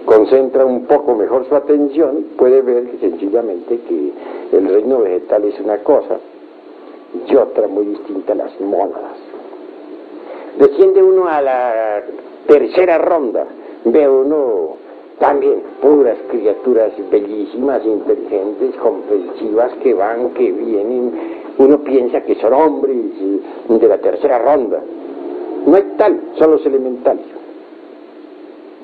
concentra un poco mejor su atención, puede ver que sencillamente que el reino vegetal es una cosa y otra muy distinta a las mónadas. Desciende uno a la tercera ronda, ve uno también puras criaturas bellísimas, inteligentes, compulsivas, que van, que vienen. Uno piensa que son hombres de la tercera ronda. No hay tal, son los elementales.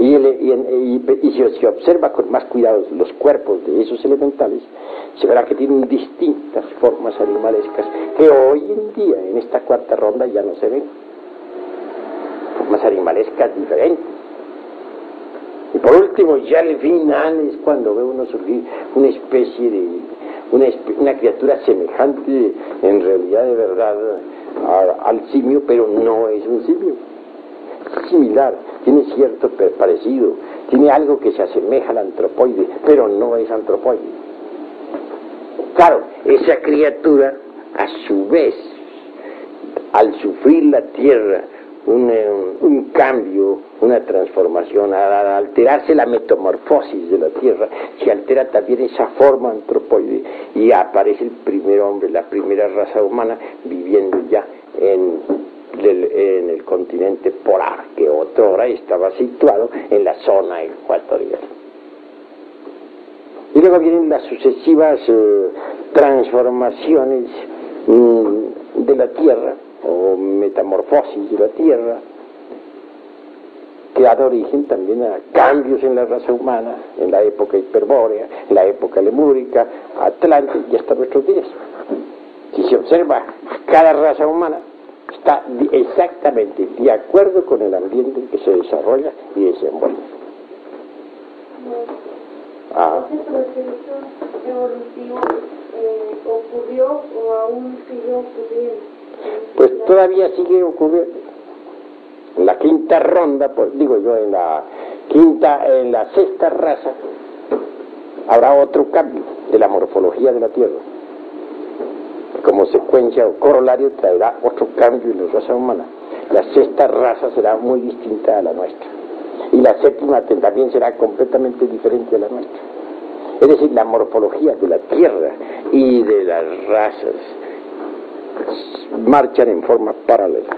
Y si se observa con más cuidado los cuerpos de esos elementales, se verá que tienen distintas formas animalescas que hoy en día, en esta cuarta ronda, ya no se ven. Formas animalescas diferentes. Y por último, ya al final es cuando ve uno surgir una especie de, una criatura semejante, en realidad de verdad, al simio, pero no es un simio. Es similar, tiene cierto parecido, tiene algo que se asemeja al antropoide, pero no es antropoide. Claro, esa criatura, a su vez, al sufrir la Tierra un cambio, una transformación, al alterarse la metamorfosis de la Tierra, se altera también esa forma antropoide y aparece el primer hombre, la primera raza humana viviendo ya en el continente polar, que otrora estaba situado en la zona ecuatorial. Y luego vienen las sucesivas transformaciones de la Tierra, o metamorfosis de la Tierra, que ha dado origen también a cambios en la raza humana, en la época hiperbórea, en la época lemúrica, Atlante y hasta nuestros días. Si se observa, cada raza humana está exactamente de acuerdo con el ambiente en que se desarrolla y desenvuelve. ¿Ese proceso evolutivo ocurrió o aún sigue ocurriendo? Pues todavía sigue ocurriendo. En la quinta ronda, pues digo yo, en la sexta raza, habrá otro cambio de la morfología de la Tierra. Como secuencia o corolario traerá otro cambio en la raza humana. La sexta raza será muy distinta a la nuestra. Y la séptima también será completamente diferente a la nuestra. Es decir, la morfología de la Tierra y de las razas marchan en forma paralela.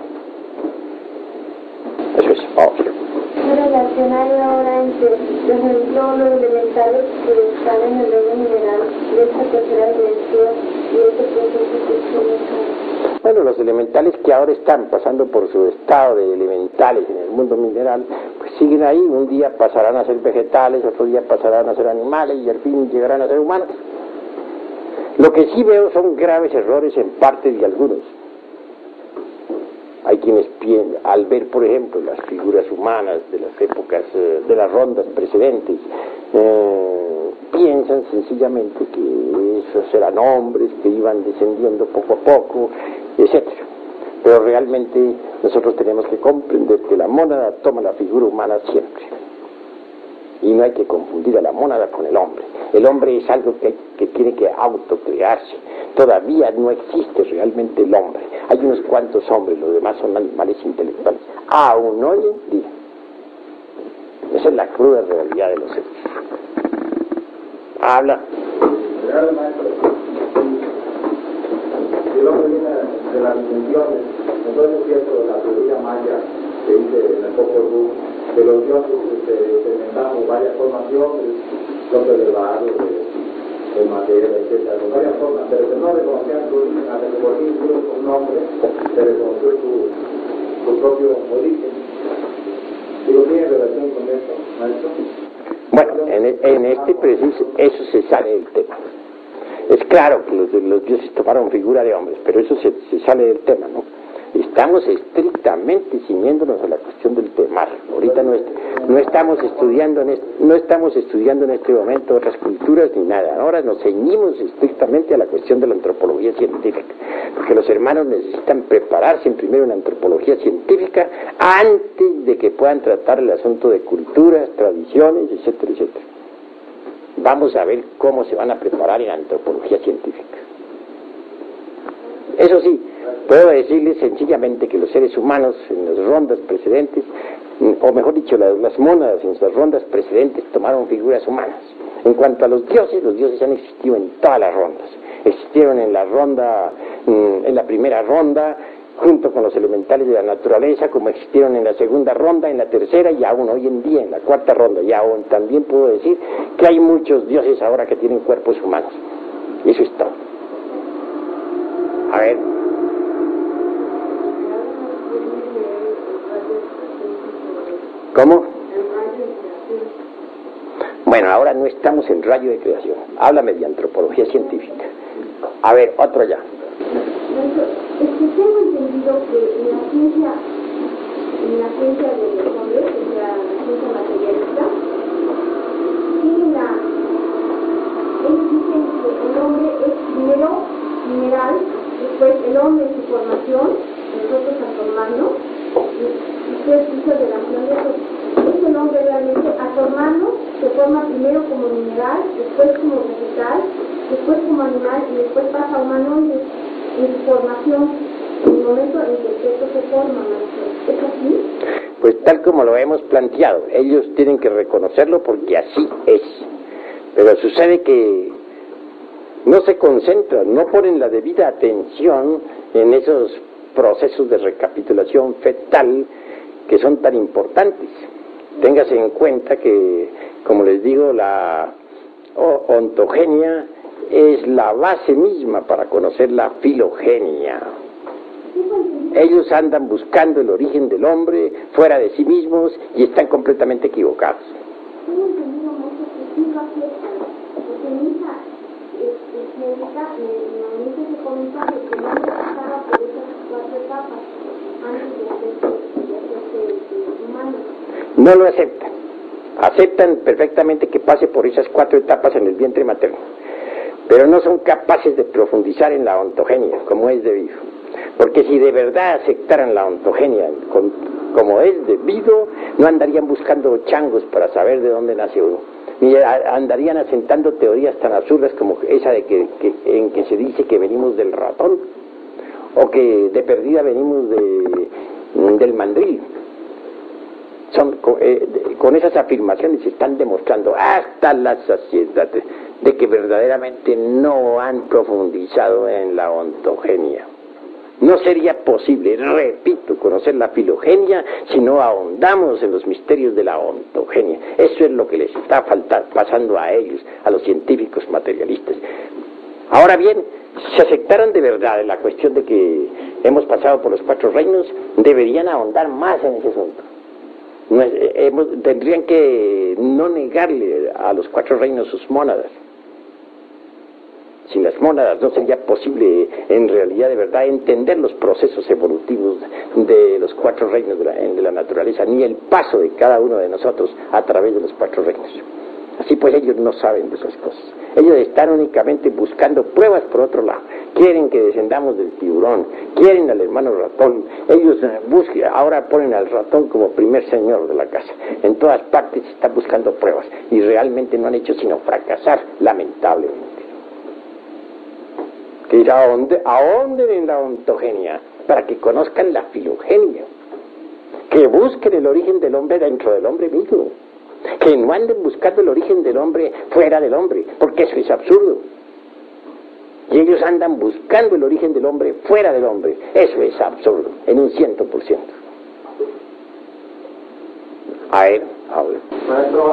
Eso es obvio. ¿Qué relación hay ahora entre, por ejemplo, los elementales que están en el reino mineral de esta tercera dimensión y este proceso que Bueno, los elementales que ahora están pasando por su estado de elementales en el mundo mineral, pues siguen ahí. Un día pasarán a ser vegetales, otro día pasarán a ser animales y al fin llegarán a ser humanos. Lo que sí veo son graves errores en parte de algunos. Hay quienes piensan, al ver por ejemplo las figuras humanas de las épocas, de las rondas precedentes, piensan sencillamente que esos eran hombres que iban descendiendo poco a poco, etc. Pero realmente nosotros tenemos que comprender que la mónada toma la figura humana siempre. Y no hay que confundir a la mónada con el hombre. El hombre es algo que tiene que autocrearse. Todavía no existe realmente el hombre. Hay unos cuantos hombres, los demás son animales intelectuales. Aún hoy en día. Esa es la cruda realidad de los hechos. Habla. El hombre viene de las dimensiones. Entonces es cierto, la teoría maya que dice en el Popol Vuh, de los dioses experimentamos varias formaciones, los elevados, de madera, etcétera, con varias formas, pero que no reconocían su origen, hasta que por fin un nombre se reconoció su propio origen. Digo, ¿tiene relación con esto, maestro? Bueno, en este preciso, eso se sale del tema. Es claro que los dioses tomaron figura de hombres, pero eso se sale del tema, ¿no? Estamos estrictamente ciñéndonos a la cuestión del temar. Ahorita no estamos estudiando en este momento otras culturas ni nada. Ahora nos ceñimos estrictamente a la cuestión de la antropología científica, porque los hermanos necesitan prepararse primero en la antropología científica antes de que puedan tratar el asunto de culturas, tradiciones, etcétera, etcétera. Vamos a ver cómo se van a preparar en la antropología científica. Eso sí, puedo decirles sencillamente que los seres humanos en las rondas precedentes, o mejor dicho, las mónadas en las rondas precedentes tomaron figuras humanas. En cuanto a los dioses han existido en todas las rondas. Existieron en la ronda, en la primera ronda, junto con los elementales de la naturaleza, como existieron en la segunda ronda, en la tercera y aún hoy en día en la cuarta ronda. Y aún también puedo decir que hay muchos dioses ahora que tienen cuerpos humanos. Y eso es todo. A ver. ¿Cómo? ya no estamos en rayo de creación. Háblame de antropología científica. A ver, otro ya. Es que tengo entendido que en la ciencia de los hombres, o sea, la ciencia materialista, ellos dicen que el hombre es primero mineral, después el hombre en su formación, nosotros al formarnos, y usted hizo relación de eso. Es el hombre realmente al formarnos, se forma primero como mineral, después como vegetal, después como animal y después pasa a humanoide en su formación, en el momento en que el feto se forma, maestro. ¿Es así? Pues tal como lo hemos planteado, ellos tienen que reconocerlo porque así es. Pero sucede que no se concentran, no ponen la debida atención en esos procesos de recapitulación fetal que son tan importantes. Téngase en cuenta que, como les digo, la ontogenia es la base misma para conocer la filogenia. Ellos andan buscando el origen del hombre fuera de sí mismos y están completamente equivocados. Tengo entendido mucho que sí lo aceptan, porque mi hija, se comentó que no pasaba por esas 4 etapas antes de hacerse humano. No lo aceptan. Aceptan perfectamente que pase por esas 4 etapas en el vientre materno, pero no son capaces de profundizar en la ontogenia, como es debido. Porque si de verdad aceptaran la ontogenia como es debido, no andarían buscando changos para saber de dónde nace uno, ni andarían asentando teorías tan absurdas como esa de en que se dice que venimos del ratón, o que de perdida venimos del mandril. Con esas afirmaciones se están demostrando hasta la saciedad de que verdaderamente no han profundizado en la ontogenia. No sería posible, repito, conocer la filogenia si no ahondamos en los misterios de la ontogenia. Eso es lo que les está pasando a ellos, a los científicos materialistas. Ahora bien, si aceptaran de verdad la cuestión de que hemos pasado por los 4 reinos, deberían ahondar más en ese asunto. Tendrían que no negarle a los 4 reinos sus mónadas. Sin las mónadas no sería posible en realidad de verdad entender los procesos evolutivos de los 4 reinos de la naturaleza, ni el paso de cada uno de nosotros a través de los 4 reinos. Así pues ellos no saben de esas cosas. Ellos están únicamente buscando pruebas por otro lado. Quieren que descendamos del tiburón, quieren al hermano ratón. Ellos ahora ponen al ratón como primer señor de la casa. En todas partes están buscando pruebas y realmente no han hecho sino fracasar, lamentablemente. Que ahonden en la ontogenia para que conozcan la filogenia, que busquen el origen del hombre dentro del hombre mismo, que no anden buscando el origen del hombre fuera del hombre, porque eso es absurdo. Y ellos andan buscando el origen del hombre fuera del hombre, eso es absurdo, en un 100%. A ver, habla. Maestro,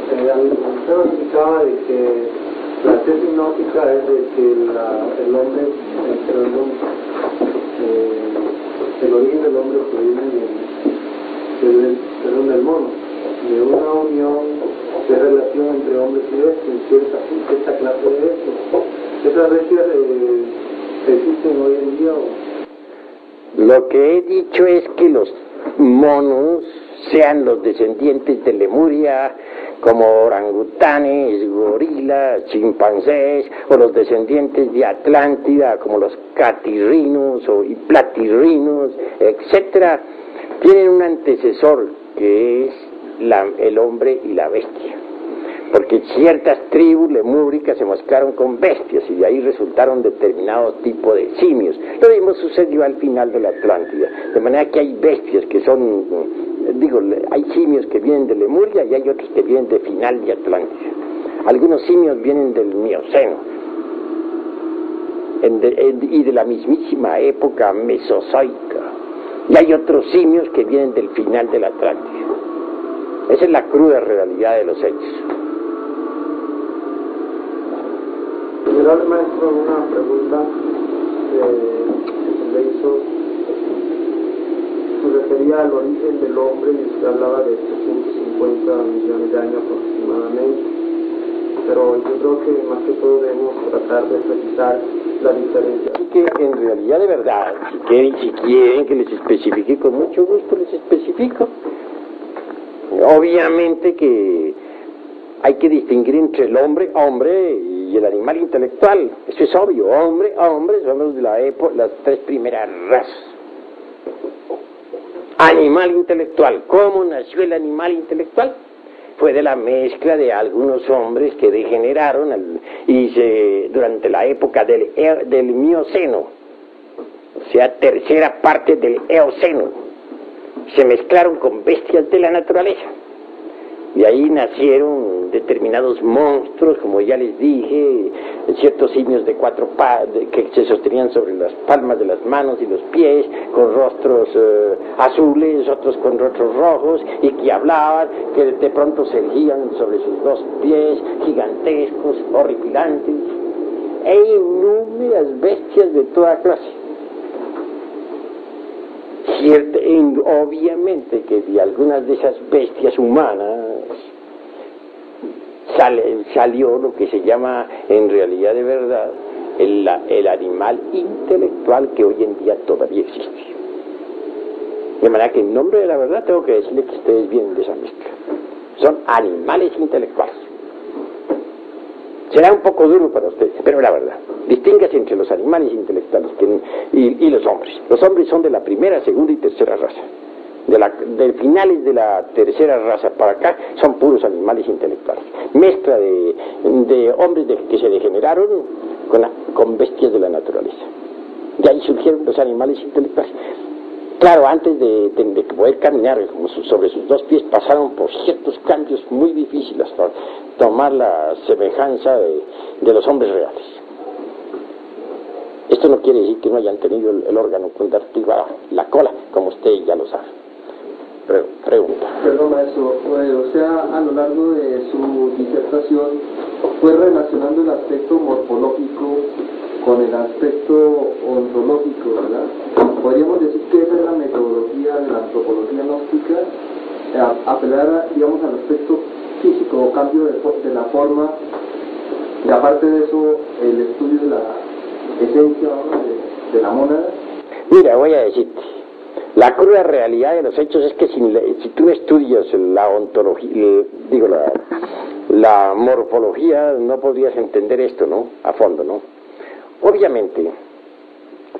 usted nos indicaba de que la tesis gnóstica es de que el hombre, el origen del hombre proviene del mono, de una unión de relación entre hombres y bestias, cierta clase de bestias. ¿Esas bestias existen hoy en día? Lo que he dicho es que los monos sean los descendientes de Lemuria, como orangutanes, gorilas, chimpancés, o los descendientes de Atlántida, como los catirrinos y platirrinos, etcétera, tienen un antecesor que es el hombre y la bestia. Porque ciertas tribus lemúricas se mezclaron con bestias y de ahí resultaron determinados tipos de simios. Lo mismo sucedió al final de la Atlántida, de manera que hay bestias que son, hay simios que vienen de Lemuria y hay otros que vienen de final de Atlántida. Algunos simios vienen del Mioceno y de la mismísima época mesozoica, y hay otros simios que vienen del final de la Atlántida. Esa es la cruda realidad de los hechos. General maestro, una pregunta que le hizo, se refería al origen del hombre y usted hablaba de 350 millones de años aproximadamente. pero yo creo que más que todo debemos tratar de precisar la diferencia. Que en realidad de verdad, si quieren que les especifique, con mucho gusto les especifico. Obviamente que hay que distinguir entre el hombre y el animal intelectual. Eso es obvio. Hombre son los de la época, las tres primeras razas. Animal intelectual. ¿Cómo nació el animal intelectual? Fue de la mezcla de algunos hombres que degeneraron durante la época del Mioceno, o sea, tercera parte del Eoceno. Se mezclaron con bestias de la naturaleza. Y ahí nacieron determinados monstruos, como ya les dije, ciertos simios de cuatro patas que se sostenían sobre las palmas de las manos y los pies, con rostros azules, otros con rostros rojos, y que hablaban, que de pronto se erguían sobre sus dos pies, gigantescos, horripilantes, e innumerables bestias de toda clase. Obviamente que de algunas de esas bestias humanas salió lo que se llama en realidad de verdad el animal intelectual que hoy en día todavía existe. De manera que en nombre de la verdad tengo que decirle que ustedes vienen de esa mezcla. Son animales intelectuales. Será un poco duro para ustedes, pero la verdad. Distíngase entre los animales intelectuales y los hombres. Los hombres son de la primera, segunda y tercera raza. De finales de la tercera raza para acá son puros animales intelectuales. Mezcla de hombres que se degeneraron con bestias de la naturaleza. Y ahí surgieron los animales intelectuales. Claro, antes de poder caminar sobre sus dos pies, pasaron por ciertos cambios muy difíciles para tomar la semejanza de los hombres reales. Esto no quiere decir que no hayan tenido el órgano conductivo, la cola, como usted ya lo sabe. Pregunta. Perdón, maestro, o sea, a lo largo de su disertación fue relacionando el aspecto morfológico con el aspecto ontológico, ¿verdad? Podríamos decir que esa es la metodología de la antropología gnóstica, apelar, digamos, al aspecto físico o cambio de la forma, y aparte de eso, el estudio de la esencia, ¿no?, de la mónada. Mira, voy a decirte, la cruda realidad de los hechos es que si tú estudias la ontología, la morfología, no podrías entender esto, ¿no?, a fondo, ¿no? Obviamente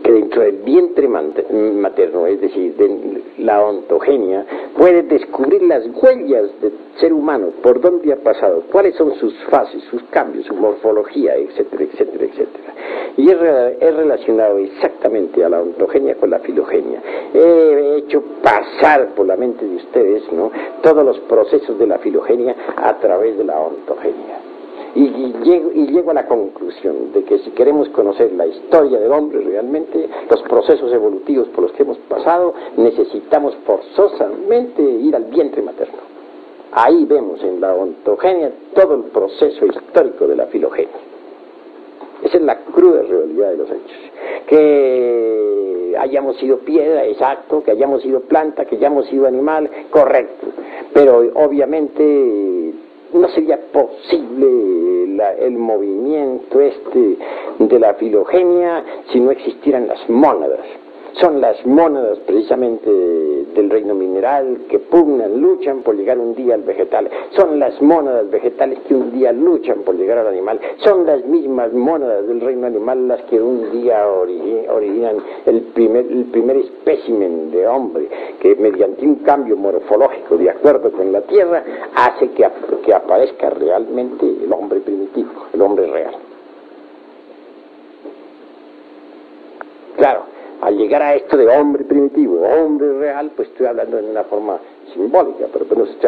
que dentro del vientre materno, es decir, de la ontogenia, puedes descubrir las huellas del ser humano, por dónde ha pasado, cuáles son sus fases, sus cambios, su morfología, etcétera, etcétera, etcétera. Y es relacionado exactamente a la ontogenia con la filogenia. He hecho pasar por la mente de ustedes, ¿no?, todos los procesos de la filogenia a través de la ontogenia. Y llego a la conclusión de que si queremos conocer la historia del hombre realmente, los procesos evolutivos por los que hemos pasado, necesitamos forzosamente ir al vientre materno. Ahí vemos en la ontogenia todo el proceso histórico de la filogenia. Esa es la cruda realidad de los hechos. Que hayamos sido piedra, exacto, que hayamos sido planta, que hayamos sido animal, correcto. Pero obviamente no sería posible el movimiento de la filogenia si no existieran las mónadas. Son las mónadas precisamente del reino mineral que pugnan, luchan por llegar un día al vegetal. Son las mónadas vegetales que un día luchan por llegar al animal. Son las mismas mónadas del reino animal las que un día originan el primer espécimen de hombre, que mediante un cambio morfológico de acuerdo con la tierra hace que aparezca realmente el hombre primitivo, el hombre real. Claro, al llegar a esto de hombre primitivo, hombre real, pues estoy hablando en una forma simbólica, pero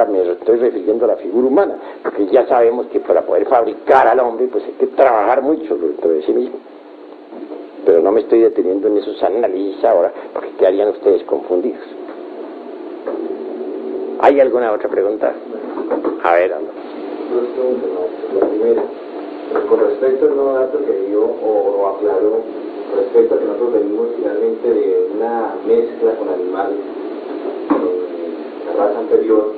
me estoy refiriendo a la figura humana, porque ya sabemos que para poder fabricar al hombre, pues hay que trabajar mucho dentro de sí mismo. Pero no me estoy deteniendo en esos análisis ahora, porque quedarían ustedes confundidos. ¿Hay alguna otra pregunta? A ver, anda. Dos preguntas, ¿no? La primera, con respecto al nuevo dato que dio o aclaró, respecto a que nosotros venimos finalmente de una mezcla con animales de raza anterior,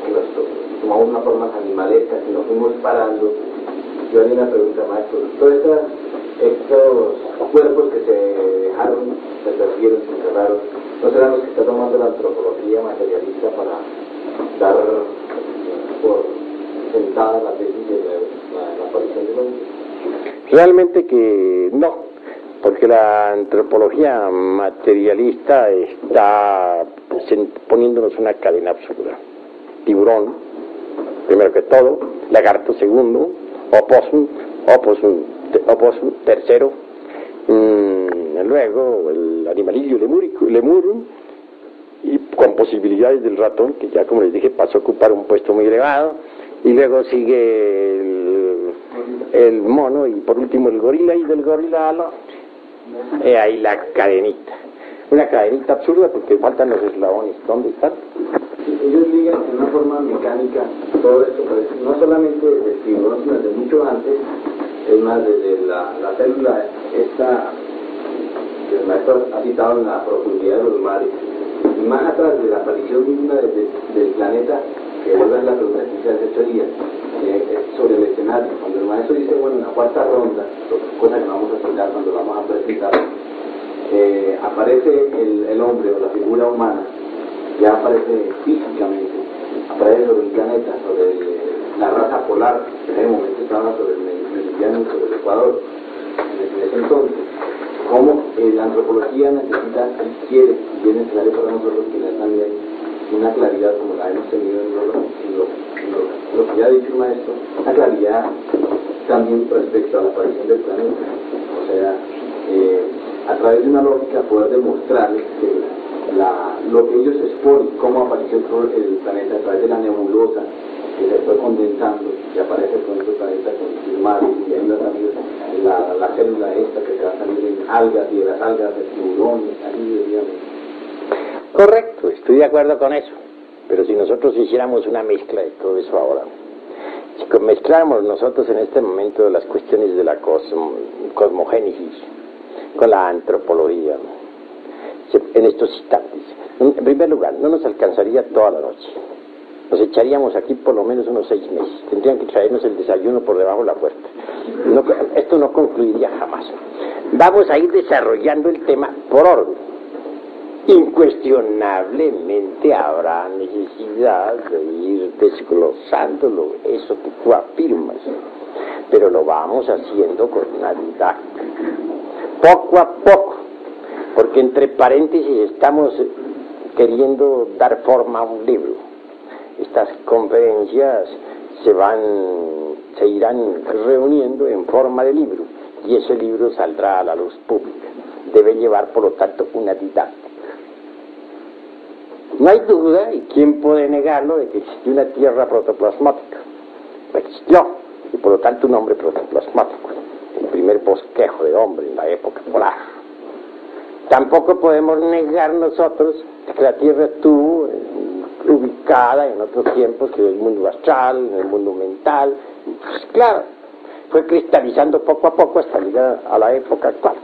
que nuestro último tomamos una forma animalesca y nos fuimos parando. Yo haría una pregunta, maestro. Todos estos cuerpos que se dejaron, se perdieron, se enterraron, ¿no serán los que está tomando la antropología materialista para dar por sentada la tesis de la aparición del hombre? Realmente que no, porque la antropología materialista está poniéndonos una cadena absurda. Tiburón, primero que todo, lagarto segundo, opossum tercero, luego el animalillo lemur, y con posibilidades del ratón, que ya como les dije pasó a ocupar un puesto muy elevado, y luego sigue el mono, y por último el gorila, y del gorila ahí la cadenita. Una cadenita absurda porque faltan los eslabones. ¿Dónde están? Ellos ligan en una forma mecánica todo esto, pues, no solamente desde el tiburón, sino desde mucho antes. Es más, desde la célula esta que el maestro ha citado en la profundidad de los mares, y más atrás de la aparición misma del planeta, que es la pregunta que se hace 8 días, sobre el escenario. Cuando el maestro dice, bueno, en la cuarta ronda, cosa que vamos a explicar cuando vamos a presentar, aparece el hombre o la figura humana, ya aparece físicamente, aparece sobre el planeta, sobre la raza polar, que en ese momento estaba sobre el meridiano, sobre el Ecuador, en ese entonces. Cómo la antropología necesita, y quiere, y es necesario para nosotros tener también una claridad como la hemos tenido en lo que ya ha dicho el maestro, una claridad también respecto a la aparición del planeta. O sea, a través de una lógica poder demostrarles que lo que ellos exponen, cómo apareció el planeta a través de la nebulosa que se fue condensando y aparece con este planeta con el mar, y ahí va a salir la célula esta que se va a salir en algas, y de las algas de tiburones, ahí digamos. Correcto, estoy de acuerdo con eso, pero si nosotros hiciéramos una mezcla de todo eso ahora, si mezcláramos nosotros en este momento las cuestiones de la cosmogénesis con la antropología, en estos instantes, en primer lugar, no nos alcanzaría toda la noche, nos echaríamos aquí por lo menos unos 6 meses, tendrían que traernos el desayuno por debajo de la puerta, esto no concluiría jamás. Vamos a ir desarrollando el tema por orden. Incuestionablemente habrá necesidad de ir desglosándolo, eso que tú afirmas, pero lo vamos haciendo con una didáctica, poco a poco, porque entre paréntesis estamos queriendo dar forma a un libro. Estas conferencias se irán reuniendo en forma de libro, y ese libro saldrá a la luz pública. Debe llevar, por lo tanto, una didáctica. No hay duda, y quién puede negarlo, de que existió una tierra protoplasmática. Existió, y por lo tanto un hombre protoplasmático, el primer bosquejo de hombre en la época polar. Tampoco podemos negar nosotros que la Tierra estuvo ubicada en otros tiempos, que en el mundo astral, en el mundo mental. Pues claro, fue cristalizando poco a poco hasta llegar a la época actual.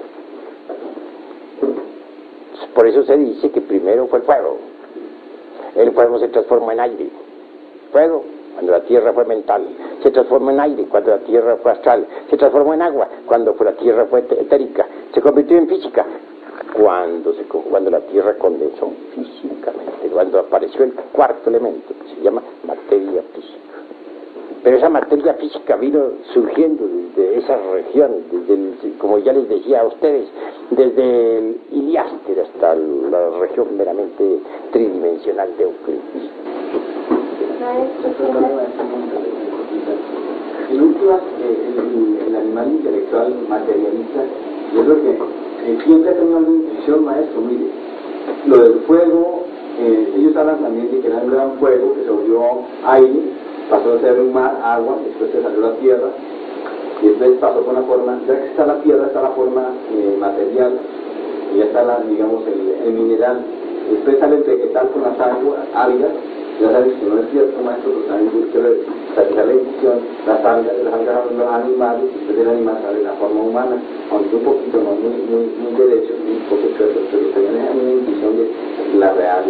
Por eso se dice que primero fue el fuego. El fuego se transformó en aire. Fuego, cuando la tierra fue mental. Se transformó en aire cuando la tierra fue astral. Se transformó en agua cuando la tierra fue etérica. Se convirtió en física cuando la tierra condensó físicamente. Cuando apareció el cuarto elemento, que se llama materia física. Pero esa materia física vino surgiendo desde esas regiones, como ya les decía a ustedes, desde el Iliáster hasta la región meramente tridimensional de Euclides. En últimas, el animal intelectual materialista, yo creo que siempre ha tenido una intuición, maestro. Mire, lo del fuego, ellos hablan también de que era un gran fuego que se volvió aire, pasó a ser un mar, agua, después se salió la tierra, y después pasó con la forma, ya que está la tierra, está la forma material, y ya está digamos, el mineral, después sale el vegetal con las aguas, algas. Ya sabes que no es cierto, maestro, pero también quiero sacar la edición, las algas son los animales, y después del animal sale la forma humana, aunque un poquito, no muy derecho, un poco chueco, pero tenían una intuición de la real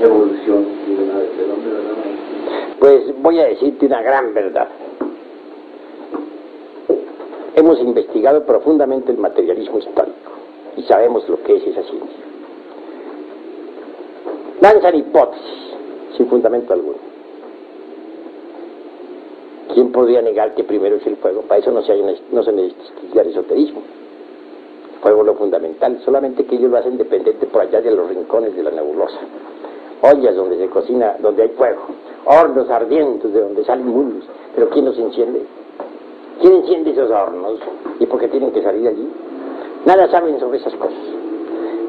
evolución del hombre, ¿verdad? Pues voy a decirte una gran verdad. Hemos investigado profundamente el materialismo histórico y sabemos lo que es esa ciencia. Lanzan hipótesis sin fundamento alguno. ¿Quién podría negar que primero es el fuego? Para eso no se necesita el esoterismo. El fuego es lo fundamental, solamente que ellos lo hacen dependiente por allá de los rincones de la nebulosa. Ollas donde se cocina, donde hay fuego, hornos ardientes de donde salen mundos. Pero ¿quién los enciende? ¿Quién enciende esos hornos? ¿Y por qué tienen que salir allí? Nada saben sobre esas cosas.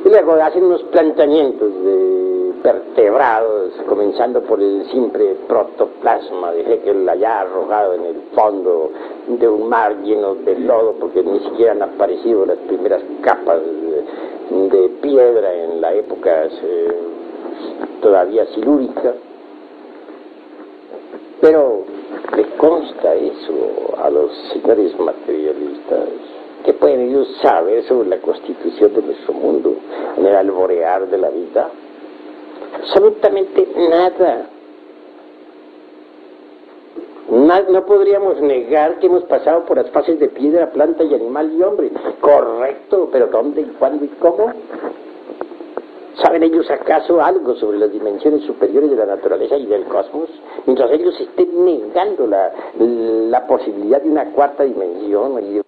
Y luego hacen unos planteamientos de vertebrados, comenzando por el simple protoplasma de Haeckel allá arrojado en el fondo de un mar lleno de lodo, porque ni siquiera han aparecido las primeras capas de piedra en la época todavía silúrica. Pero le consta eso a los señores materialistas, que pueden ellos saber sobre la constitución de nuestro mundo en el alborear de la vida. Absolutamente nada. No podríamos negar que hemos pasado por las fases de piedra, planta y animal y hombre. Correcto, pero ¿dónde, cuándo y cómo? ¿Saben ellos acaso algo sobre las dimensiones superiores de la naturaleza y del cosmos? Mientras ellos estén negando la posibilidad de una cuarta dimensión y